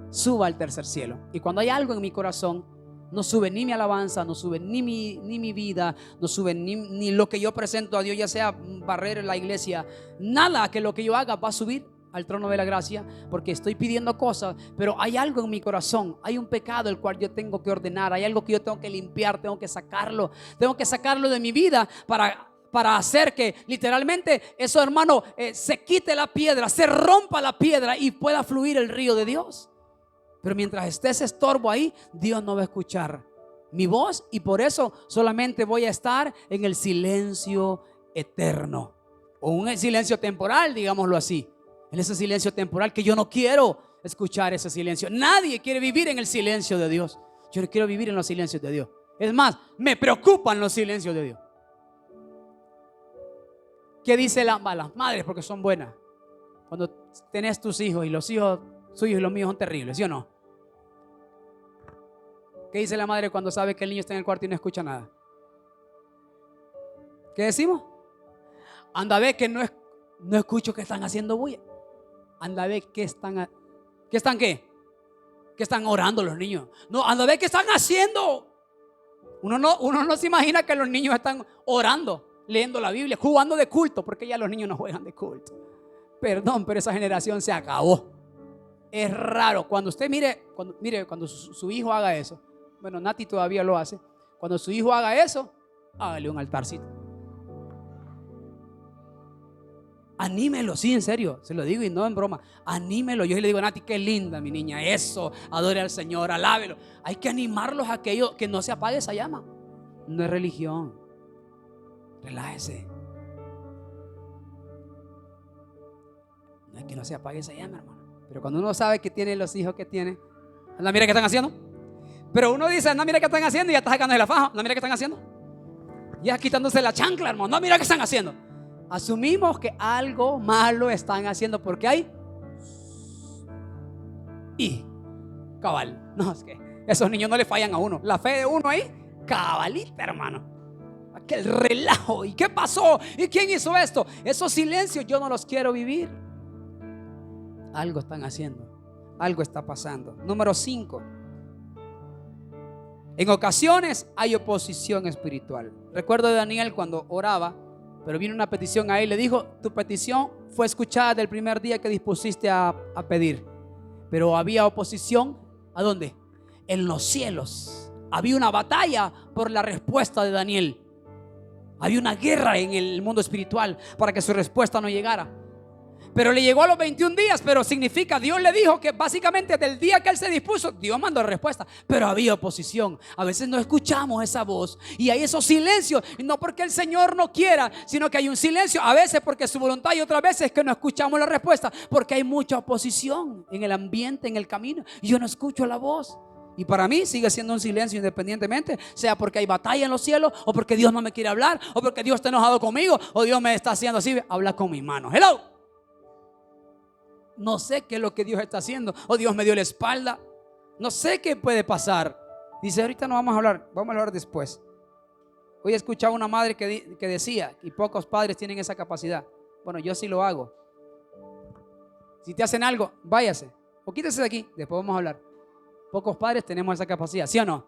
suba al tercer cielo. Y cuando hay algo en mi corazón, no sube ni mi alabanza, no sube ni mi vida, no sube ni lo que yo presento a Dios, ya sea barrer la iglesia. Nada que lo que yo haga va a subir al trono de la gracia, porque estoy pidiendo cosas, pero hay algo en mi corazón, hay un pecado el cual yo tengo que ordenar, hay algo que yo tengo que limpiar, tengo que sacarlo de mi vida para hacer que literalmente eso, hermano, se quite la piedra, se rompa la piedra y pueda fluir el río de Dios. Pero mientras esté ese estorbo ahí, Dios no va a escuchar mi voz, y por eso solamente voy a estar en el silencio eterno, o un silencio temporal, digámoslo así. En ese silencio temporal que yo no quiero escuchar ese silencio. Nadie quiere vivir en el silencio de Dios. Yo no quiero vivir en los silencios de Dios. Es más, me preocupan los silencios de Dios. ¿Qué dice las madres? Porque son buenas. Cuando tenés tus hijos y los hijos suyos y los míos son terribles, ¿sí o no? ¿Qué dice la madre cuando sabe que el niño está en el cuarto y no escucha nada? ¿Qué decimos? Anda a ver que no escucho que están haciendo bulla. Anda a ver qué están ¿qué? ¿Qué están orando los niños? No, anda a ver qué están haciendo. Uno no se imagina que los niños están orando, leyendo la Biblia, jugando de culto, porque ya los niños no juegan de culto. Perdón, pero esa generación se acabó. Es raro. Cuando usted mire cuando su hijo haga eso. Bueno, Nati todavía lo hace. Cuando su hijo haga eso, hágale un altarcito. Anímelo, sí, en serio, se lo digo y no en broma. Anímelo. Yo le digo a Nati, qué linda mi niña, eso, adore al Señor, alábelo. Hay que animarlos a que no se apague esa llama. No es religión. Relájese. No es que no se apague esa llama, hermano. Pero cuando uno sabe que tiene los hijos que tiene, anda, mira qué están haciendo. Pero uno dice, anda, mira qué están haciendo, y ya está sacando de la faja. Anda, mira qué están haciendo. Ya quitándose la chancla, hermano. No, mira qué están haciendo. Asumimos que algo malo están haciendo porque hay cabal. No, es que Esos niños no le fallan a uno. La fe de uno ahí, cabalita, hermano. Aquel relajo. ¿Y qué pasó? ¿Y quién hizo esto? Esos silencios yo no los quiero vivir. Algo están haciendo. Algo está pasando. Número 5. En ocasiones hay oposición espiritual. Recuerdo de Daniel cuando oraba, pero vino una petición a él. Le dijo: tu petición fue escuchada del primer día que dispusiste a pedir. Pero había oposición. ¿A dónde? En los cielos. Había una batalla por la respuesta de Daniel. Había una guerra en el mundo espiritual para que su respuesta no llegara. Pero le llegó a los 21 días. Pero significa, Dios le dijo que básicamente del día que él se dispuso, Dios mandó la respuesta. Pero había oposición. A veces no escuchamos esa voz y hay esos silencios. Y no porque el Señor no quiera, sino que hay un silencio. A veces porque es su voluntad, y otras veces que no escuchamos la respuesta porque hay mucha oposición en el ambiente, en el camino. Y yo no escucho la voz. Y para mí sigue siendo un silencio, independientemente sea porque hay batalla en los cielos, o porque Dios no me quiere hablar, o porque Dios está enojado conmigo, o Dios me está haciendo así. Habla con mis manos. Hello. No sé qué es lo que Dios está haciendo, o Dios me dio la espalda. No sé qué puede pasar. Dice: ahorita no vamos a hablar, vamos a hablar después. Hoy escuchaba una madre que decía, y pocos padres tienen esa capacidad. Bueno, yo sí lo hago. Si te hacen algo, váyase o quítese de aquí, después vamos a hablar. Pocos padres tenemos esa capacidad, ¿sí o no?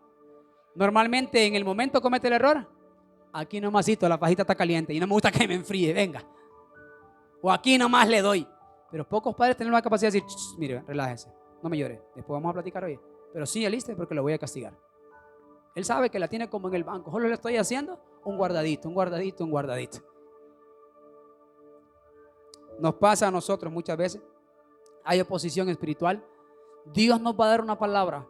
Normalmente en el momento comete el error. Aquí nomasito, la pajita está caliente y no me gusta que me enfríe, venga. O aquí nomás le doy. Pero pocos padres tienen la capacidad de decir: mire, relájese, no me llore, después vamos a platicar hoy. Pero sí, aliste porque lo voy a castigar. Él sabe que la tiene como en el banco. Solo le estoy haciendo un guardadito, un guardadito, un guardadito. Nos pasa a nosotros muchas veces. Hay oposición espiritual. Dios nos va a dar una palabra.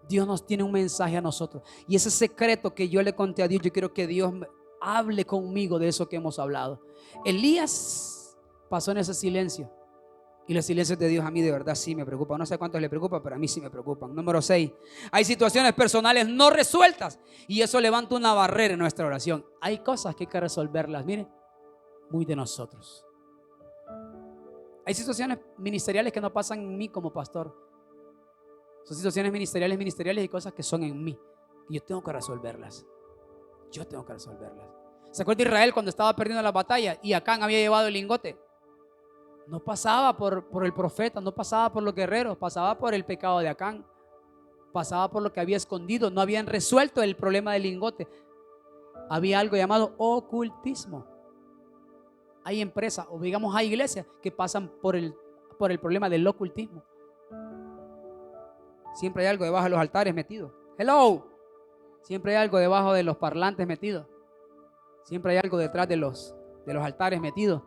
Dios nos tiene un mensaje a nosotros. Y ese secreto que yo le conté a Dios, yo quiero que Dios hable conmigo de eso que hemos hablado. Elías pasó en ese silencio. Y los silencios de Dios a mí de verdad sí me preocupan. No sé cuántos le preocupa, pero a mí sí me preocupan. Número 6. Hay situaciones personales no resueltas. Y eso levanta una barrera en nuestra oración. Hay cosas que hay que resolverlas, miren, muy de nosotros. Hay situaciones ministeriales que no pasan en mí como pastor. Son situaciones ministeriales y cosas que son en mí. Y yo tengo que resolverlas. Yo tengo que resolverlas. ¿Se acuerda de Israel cuando estaba perdiendo la batalla y Acán había llevado el lingote? No pasaba por el profeta, no pasaba por los guerreros, pasaba por el pecado de Acán. Pasaba por lo que había escondido. No habían resuelto el problema del lingote. Había algo llamado ocultismo. Hay empresas, o digamos hay iglesias que pasan por el problema del ocultismo. Siempre hay algo debajo de los altares metido. Hello. Siempre hay algo debajo de los parlantes metido. Siempre hay algo detrás de los altares metido.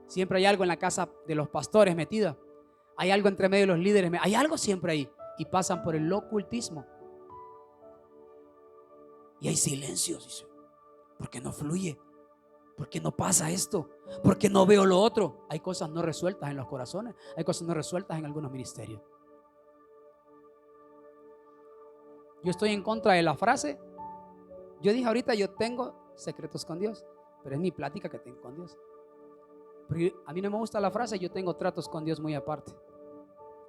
Siempre hay algo en la casa de los pastores metido. Hay algo entre medio de los líderes. Hay algo siempre ahí. Y pasan por el ocultismo. Y hay silencios. Dice: ¿por qué no fluye? ¿Por qué no pasa esto? ¿Por qué no veo lo otro? Hay cosas no resueltas en los corazones. Hay cosas no resueltas en algunos ministerios. Yo estoy en contra de la frase. Yo dije ahorita: yo tengo secretos con Dios, pero es mi plática que tengo con Dios. Pero a mí no me gusta la frase: yo tengo tratos con Dios muy aparte.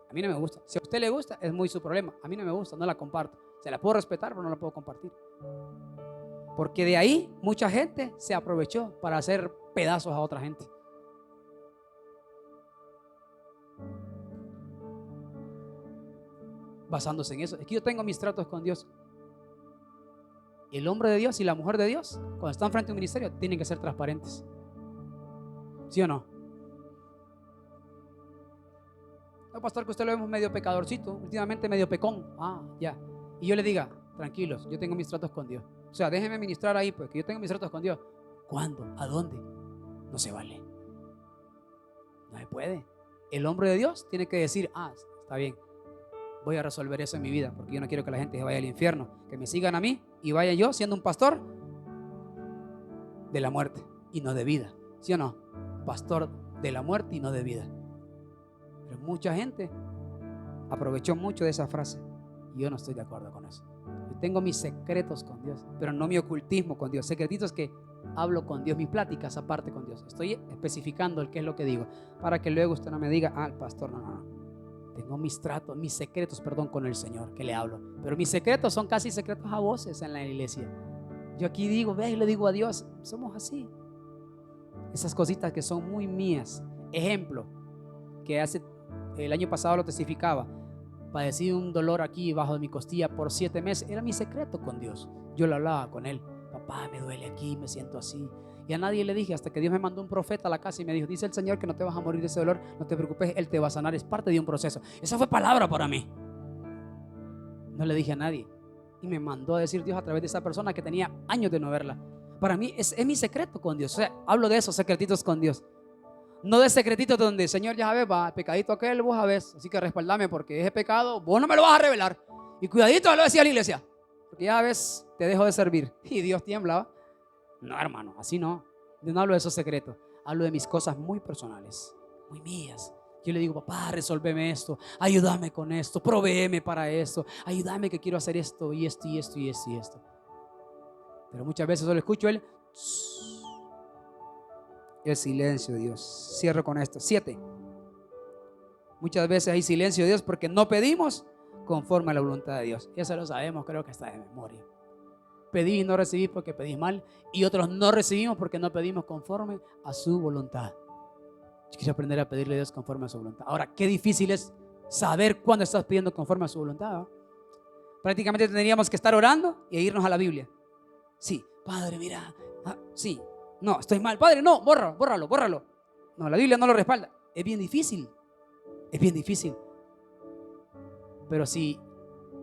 A mí no me gusta. Si a usted le gusta, es muy su problema. A mí no me gusta, no la comparto. Se la puedo respetar, pero no la puedo compartir. Porque de ahí mucha gente se aprovechó para hacer pedazos a otra gente. Basándose en eso. Es que yo tengo mis tratos con Dios. El hombre de Dios y la mujer de Dios, cuando están frente a un ministerio, tienen que ser transparentes. ¿Sí o no? No, pastor, que usted lo vemos medio pecadorcito, últimamente medio pecón. Ah, ya. Y yo le diga: tranquilos, yo tengo mis tratos con Dios. O sea, déjenme ministrar ahí, pues, que yo tengo mis tratos con Dios. ¿Cuándo? ¿A dónde? No se vale. No se puede. El hombre de Dios tiene que decir: ah, está bien, voy a resolver eso en mi vida, porque yo no quiero que la gente se vaya al infierno. Que me sigan a mí y vaya yo siendo un pastor de la muerte y no de vida. ¿Sí o no? Pastor de la muerte y no de vida. Pero mucha gente aprovechó mucho de esa frase y yo no estoy de acuerdo con eso. Yo tengo mis secretos con Dios, pero no mi ocultismo con Dios. Secretitos que hablo con Dios, mis pláticas aparte con Dios. Estoy especificando el qué es lo que digo, para que luego usted no me diga: ah, el pastor, no. Tengo mis tratos, mis secretos, perdón, con el Señor que le hablo. Pero mis secretos son casi secretos a voces en la iglesia. Yo aquí digo, ve y le digo a Dios, somos así. Esas cositas que son muy mías. Ejemplo, que hace el año pasado lo testificaba. Padecí un dolor aquí bajo de mi costilla por 7 meses. Era mi secreto con Dios. Yo lo hablaba con Él. Papá, me duele aquí, me siento así. Y a nadie le dije, hasta que Dios me mandó un profeta a la casa y me dijo, dice el Señor que no te vas a morir de ese dolor, no te preocupes, Él te va a sanar, es parte de un proceso. Esa fue palabra para mí. No le dije a nadie. Y me mandó a decir Dios a través de esa persona que tenía años de no verla. Para mí es mi secreto con Dios. O sea, hablo de esos secretitos con Dios. No de secretitos donde, Señor, ya sabes, va, pecadito aquel, vos sabes, así que respaldame porque ese pecado, vos no me lo vas a revelar. Y cuidadito, lo decía la iglesia, porque ya ves, te dejo de servir. Y Dios tiembla. No, hermano, así no. Yo no hablo de esos secretos. Hablo de mis cosas muy personales, muy mías. Yo le digo, papá, resolveme esto, ayúdame con esto, provéeme para esto, ayúdame que quiero hacer esto y esto y esto y esto y esto. Pero muchas veces solo escucho el silencio de Dios. Cierro con esto. 7. Muchas veces hay silencio de Dios porque no pedimos conforme a la voluntad de Dios. Eso lo sabemos, creo que está de memoria. Pedí y no recibí porque pedí mal, y otros no recibimos porque no pedimos conforme a su voluntad. Yo quiero aprender a pedirle a Dios conforme a su voluntad. Ahora, qué difícil es saber cuándo estás pidiendo conforme a su voluntad, ¿no? Prácticamente tendríamos que estar orando y irnos a la Biblia. Sí, Padre, mira, sí, no, estoy mal, Padre, no, bórralo. No, la Biblia no lo respalda. Es bien difícil. Pero si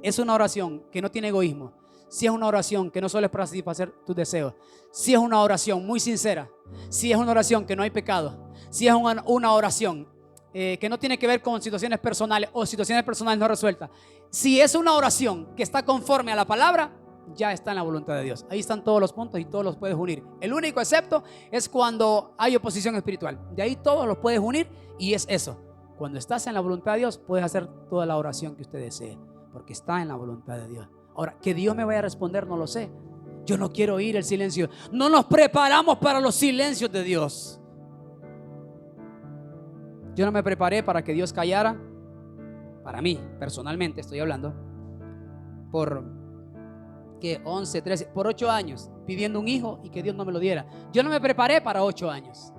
es una oración que no tiene egoísmo, si es una oración que no solo es para satisfacer tus deseos, si es una oración muy sincera, si es una oración que no hay pecado, si es una oración que no tiene que ver con situaciones personales o situaciones personales no resueltas, si es una oración que está conforme a la palabra, ya está en la voluntad de Dios. Ahí están todos los puntos y todos los puedes unir. El único excepto es cuando hay oposición espiritual. De ahí todos los puedes unir y es eso. Cuando estás en la voluntad de Dios, puedes hacer toda la oración que usted desee, porque está en la voluntad de Dios. Ahora, que Dios me vaya a responder, no lo sé. Yo no quiero oír el silencio. No nos preparamos para los silencios de Dios. Yo no me preparé para que Dios callara. Para mí, personalmente estoy hablando, por 11, 13, por 8 años pidiendo un hijo y que Dios no me lo diera. Yo no me preparé para 8 años.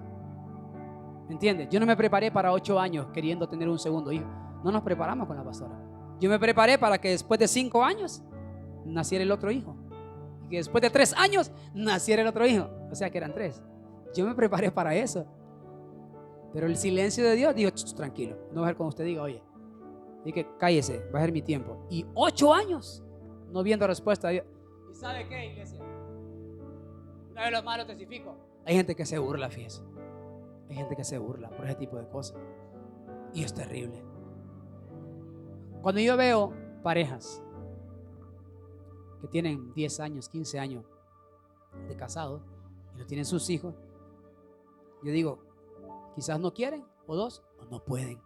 ¿Me entiendes? Yo no me preparé para 8 años queriendo tener un segundo hijo. No nos preparamos con la pastora. Yo me preparé para que después de 5 años naciera el otro hijo, y que después de 3 años naciera el otro hijo. O sea que eran 3. Yo me preparé para eso. Pero el silencio de Dios dijo, tranquilo, no va a ser como usted diga, oye, dije, cállese, va a ser mi tiempo. Y 8 años no viendo respuesta a Dios. ¿Y sabe qué, iglesia? Una de los malos testifico. Hay gente que se burla, fíjese. Hay gente que se burla por ese tipo de cosas. Y es terrible. Cuando yo veo parejas que tienen 10 años, 15 años de casados y no tienen sus hijos, yo digo, quizás no quieren, o 2, o no pueden.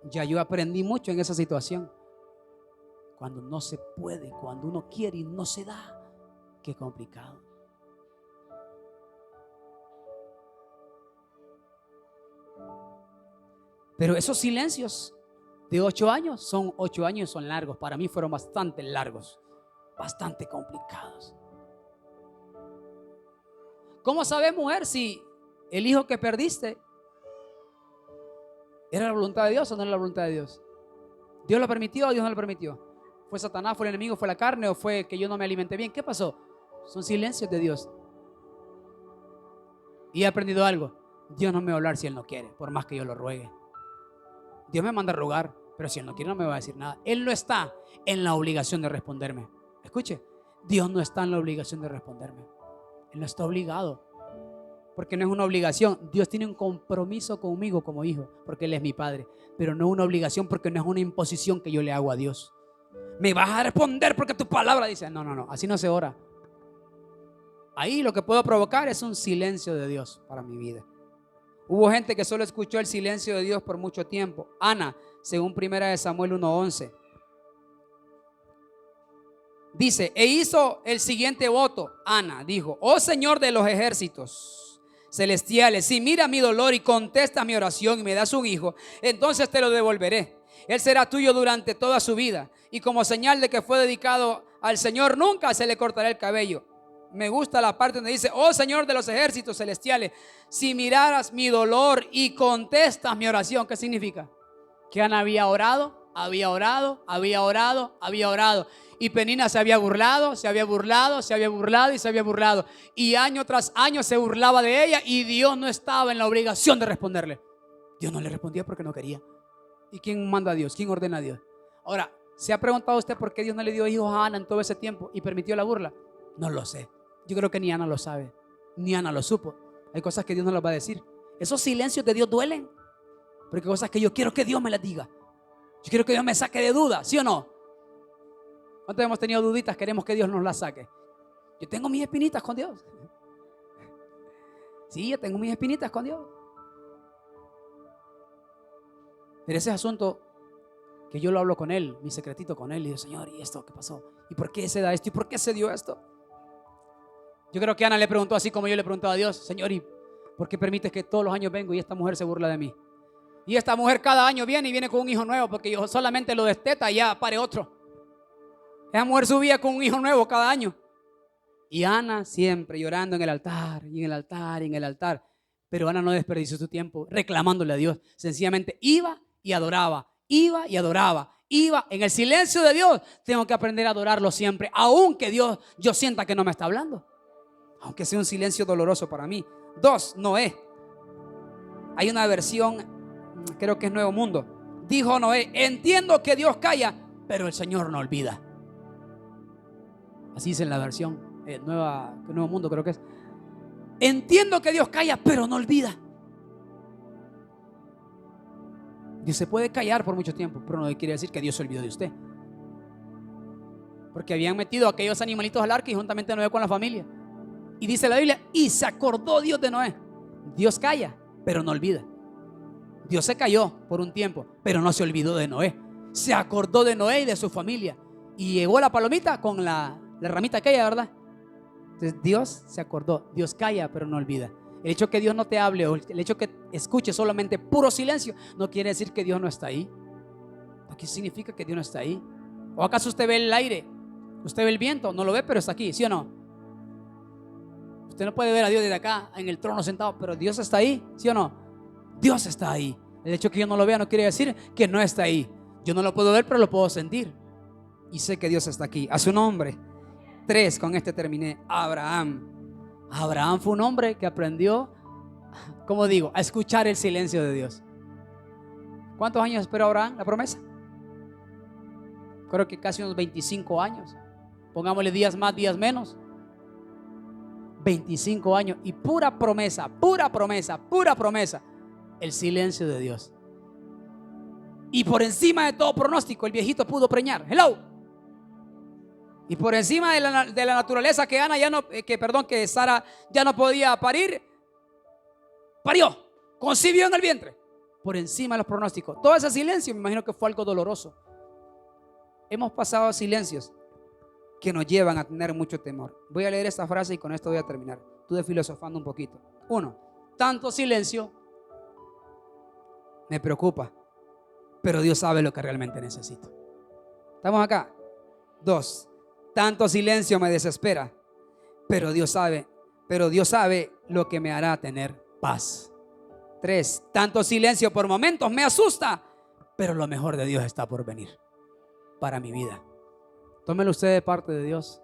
Ya yo aprendí mucho en esa situación. Cuando no se puede, cuando uno quiere y no se da, qué complicado. Pero esos silencios de 8 años son 8 años, son largos. Para mí fueron bastante largos, bastante complicados. ¿Cómo sabes, mujer, si el hijo que perdiste era la voluntad de Dios o no era la voluntad de Dios? ¿Dios lo permitió o Dios no lo permitió? ¿Fue Satanás, fue el enemigo, fue la carne o fue que yo no me alimenté bien? ¿Qué pasó? Son silencios de Dios. Y he aprendido algo. Dios no me va a hablar si Él no quiere, por más que yo lo ruegue. Dios me manda a rogar, pero si Él no quiere no me va a decir nada. Él no está en la obligación de responderme. Escuche, Dios no está en la obligación de responderme. Él no está obligado, porque no es una obligación. Dios tiene un compromiso conmigo como hijo, porque Él es mi padre, pero no una obligación, porque no es una imposición que yo le hago a Dios. Me vas a responder porque tu palabra dice. No, así no se ora. Ahí lo que puedo provocar es un silencio de Dios para mi vida. Hubo gente que solo escuchó el silencio de Dios por mucho tiempo. Ana, según 1 Samuel 1:11, dice, e hizo el siguiente voto. Ana dijo, oh Señor de los ejércitos, celestiales, si mira mi dolor y contesta mi oración y me das un hijo, entonces te lo devolveré. Él será tuyo durante toda su vida, y como señal de que fue dedicado al Señor, nunca se le cortará el cabello. Me gusta la parte donde dice: oh Señor de los ejércitos celestiales, si miraras mi dolor y contestas mi oración. ¿Qué significa? Que Ana había orado, había orado, había orado, había orado, y Penina se había burlado, se había burlado, se había burlado y se había burlado, y año tras año se burlaba de ella, y Dios no estaba en la obligación de responderle. Dios no le respondía porque no quería. ¿Y quién manda a Dios? ¿Quién ordena a Dios? Ahora, ¿se ha preguntado usted por qué Dios no le dio hijos a Ana en todo ese tiempo y permitió la burla? No lo sé. Yo creo que ni Ana lo sabe, ni Ana lo supo. Hay cosas que Dios no las va a decir. Esos silencios de Dios duelen, porque hay cosas que yo quiero que Dios me las diga. Yo quiero que Dios me saque de dudas, ¿sí o no? ¿Cuántos hemos tenido duditas? Queremos que Dios nos las saque. Yo tengo mis espinitas con Dios. Sí, yo tengo mis espinitas con Dios. Pero ese asunto que yo lo hablo con Él, mi secretito con Él, y digo: Señor, ¿y esto qué pasó? ¿Y por qué se da esto? ¿Y por qué se dio esto? Yo creo que Ana le preguntó así como yo le preguntaba a Dios: Señor, ¿y por qué permites que todos los años vengo y esta mujer se burla de mí? Y esta mujer cada año viene y viene con un hijo nuevo, porque yo solamente lo desteta y ya pare otro. Esa mujer subía con un hijo nuevo cada año. Y Ana siempre llorando en el altar, y en el altar, y en el altar. Pero Ana no desperdició su tiempo reclamándole a Dios. Sencillamente iba y adoraba, iba y adoraba, iba. En el silencio de Dios tengo que aprender a adorarlo siempre, aunque Dios, yo sienta que no me está hablando, aunque sea un silencio doloroso para mí. 2, Noé. Hay una versión, creo que es Nuevo Mundo. Dijo Noé: entiendo que Dios calla, pero el Señor no olvida. Así dice en la versión Nuevo Mundo, creo que es. Entiendo que Dios calla, pero no olvida. Dios se puede callar por mucho tiempo, pero no quiere decir que Dios se olvidó de usted. Porque habían metido a aquellos animalitos al arca y juntamente Noé con la familia. Y dice la Biblia: y se acordó Dios de Noé. Dios calla, pero no olvida. Dios se calló por un tiempo, pero no se olvidó de Noé. Se acordó de Noé y de su familia. Y llegó la palomita con la ramita aquella, ¿verdad? Entonces Dios se acordó. Dios calla, pero no olvida. El hecho que Dios no te hable, o el hecho que escuche solamente puro silencio, no quiere decir que Dios no está ahí. ¿Qué significa que Dios no está ahí? ¿O acaso usted ve el aire? ¿Usted ve el viento? No lo ve, pero está aquí, ¿sí o no? Usted no puede ver a Dios desde acá en el trono sentado, pero Dios está ahí, ¿sí o no? Dios está ahí. El hecho que yo no lo vea no quiere decir que no está ahí. Yo no lo puedo ver, pero lo puedo sentir. Y sé que Dios está aquí. A su nombre. 3, con este terminé. Abraham. Abraham fue un hombre que aprendió, como digo, a escuchar el silencio de Dios. ¿Cuántos años esperó Abraham la promesa? Creo que casi unos 25 años. Pongámosle días más, días menos. 25 años y pura promesa, pura promesa, pura promesa. El silencio de Dios. Y por encima de todo pronóstico, el viejito pudo preñar. Hello. Y por encima de la naturaleza que Ana que Sara ya no podía parir, parió, concibió en el vientre. Por encima de los pronósticos. Todo ese silencio me imagino que fue algo doloroso. Hemos pasado silencios que nos llevan a tener mucho temor. Voy a leer esta frase y con esto voy a terminar. Estuve filosofando un poquito. 1, tanto silencio me preocupa, pero Dios sabe lo que realmente necesito. ¿Estamos acá? 2, tanto silencio me desespera, pero Dios sabe lo que me hará tener paz. 3, tanto silencio por momentos me asusta, pero lo mejor de Dios está por venir para mi vida. Tómelo usted de parte de Dios.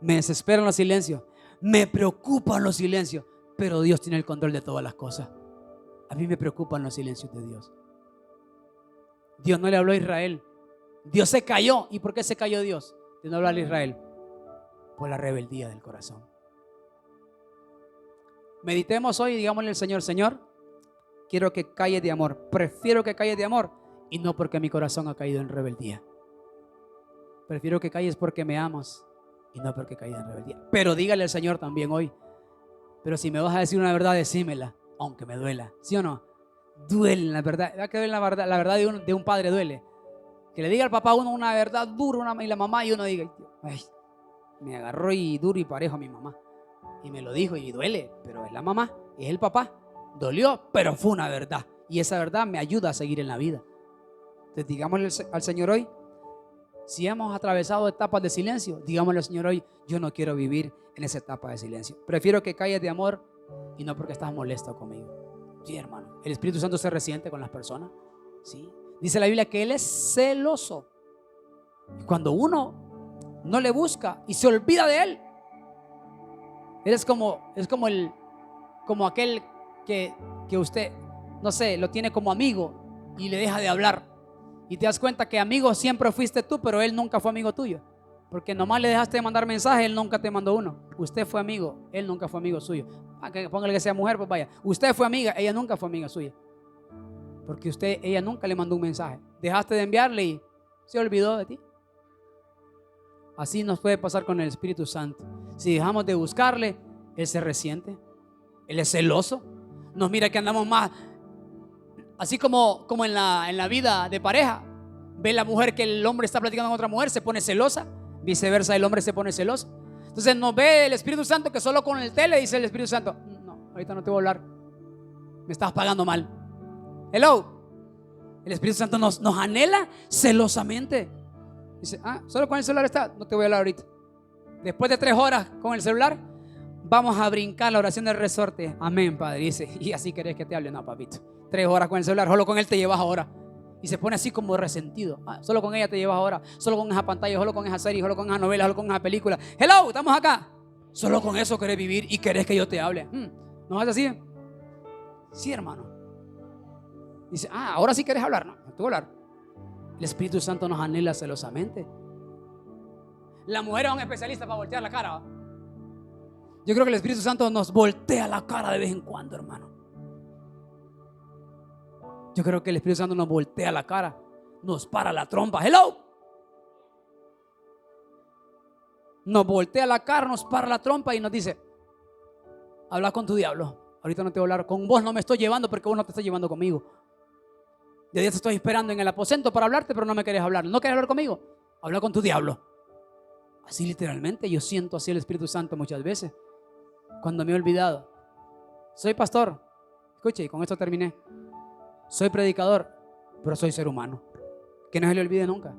Me desesperan los silencios, me preocupan los silencios, pero Dios tiene el control de todas las cosas. A mí me preocupan los silencios de Dios. Dios no le habló a Israel. Dios se cayó. ¿Y por qué se cayó Dios? Dios no habló a Israel. Por la rebeldía del corazón. Meditemos hoy y digámosle al Señor: Señor, quiero que calles de amor. Prefiero que calles de amor y no porque mi corazón ha caído en rebeldía. Prefiero que calles porque me amas y no porque he caído en rebeldía. Pero dígale al Señor también hoy: pero si me vas a decir una verdad, decímela, aunque me duela. ¿Sí o no? Duele la verdad. ¿Verdad que duele la verdad de un padre? Duele. Que le diga al papá uno una verdad dura y la mamá, y uno diga: ay, me agarró y duro y parejo a mi mamá y me lo dijo y duele, pero es la mamá. Es el papá. Dolió, pero fue una verdad. Y esa verdad me ayuda a seguir en la vida. Entonces digámosle al Señor hoy, si hemos atravesado etapas de silencio, digámosle al Señor hoy, yo no quiero vivir en esa etapa de silencio. Prefiero que calles de amor y no porque estás molesto conmigo. Sí, hermano. El Espíritu Santo se resiente con las personas. Sí. Dice la Biblia que Él es celoso. Y cuando uno no le busca y se olvida de Él, Él es como aquel que usted, no sé, lo tiene como amigo y le deja de hablar. Y te das cuenta que amigo siempre fuiste tú, pero Él nunca fue amigo tuyo. Porque nomás le dejaste de mandar mensajes, Él nunca te mandó uno. Usted fue amigo, Él nunca fue amigo suyo. Póngale que sea mujer, pues vaya. Usted fue amiga, ella nunca fue amiga suya. Porque ella nunca le mandó un mensaje. Dejaste de enviarle y se olvidó de ti. Así nos puede pasar con el Espíritu Santo. Si dejamos de buscarle, Él se resiente. Él es celoso. Nos mira que andamos más. Así como en la vida de pareja. Ve la mujer que el hombre está platicando con otra mujer, se pone celosa. Viceversa, el hombre se pone celoso. Entonces nos ve el Espíritu Santo que solo con el tele dice el Espíritu Santo: no, ahorita no te voy a hablar. Me estás pagando mal. Hello. El Espíritu Santo nos anhela celosamente. Dice: solo con el celular está, no te voy a hablar ahorita. Después de 3 horas con el celular, vamos a brincar la oración del resorte. Amén, Padre. Dice: y así querés que te hable. No, papito, 3 horas con el celular, solo con él te llevas ahora. Y se pone así como resentido. Solo con ella te llevas ahora. Solo con esa pantalla, solo con esa serie, solo con esa novela, solo con esa película. Hello, estamos acá. Solo con eso querés vivir y querés que yo te hable. ¿No es así? Sí, hermano. Dice: ahora sí querés hablar. No, no te voy a hablar. El Espíritu Santo nos anhela celosamente. La mujer es un especialista para voltear la cara, ¿va? Yo creo que el Espíritu Santo nos voltea la cara de vez en cuando, hermano. Yo creo que el Espíritu Santo nos voltea la cara, nos para la trompa. Hello. Nos voltea la cara, nos para la trompa y nos dice: habla con tu diablo. Ahorita no te voy a hablar. Con vos no me estoy llevando porque vos no te estás llevando conmigo. De día te estoy esperando en el aposento para hablarte, pero no me querés hablar. ¿No querés hablar conmigo? Habla con tu diablo. Así literalmente yo siento así el Espíritu Santo muchas veces. Cuando me he olvidado. Soy pastor. Escuche, y con esto terminé. Soy predicador, pero soy ser humano. Que no se le olvide nunca.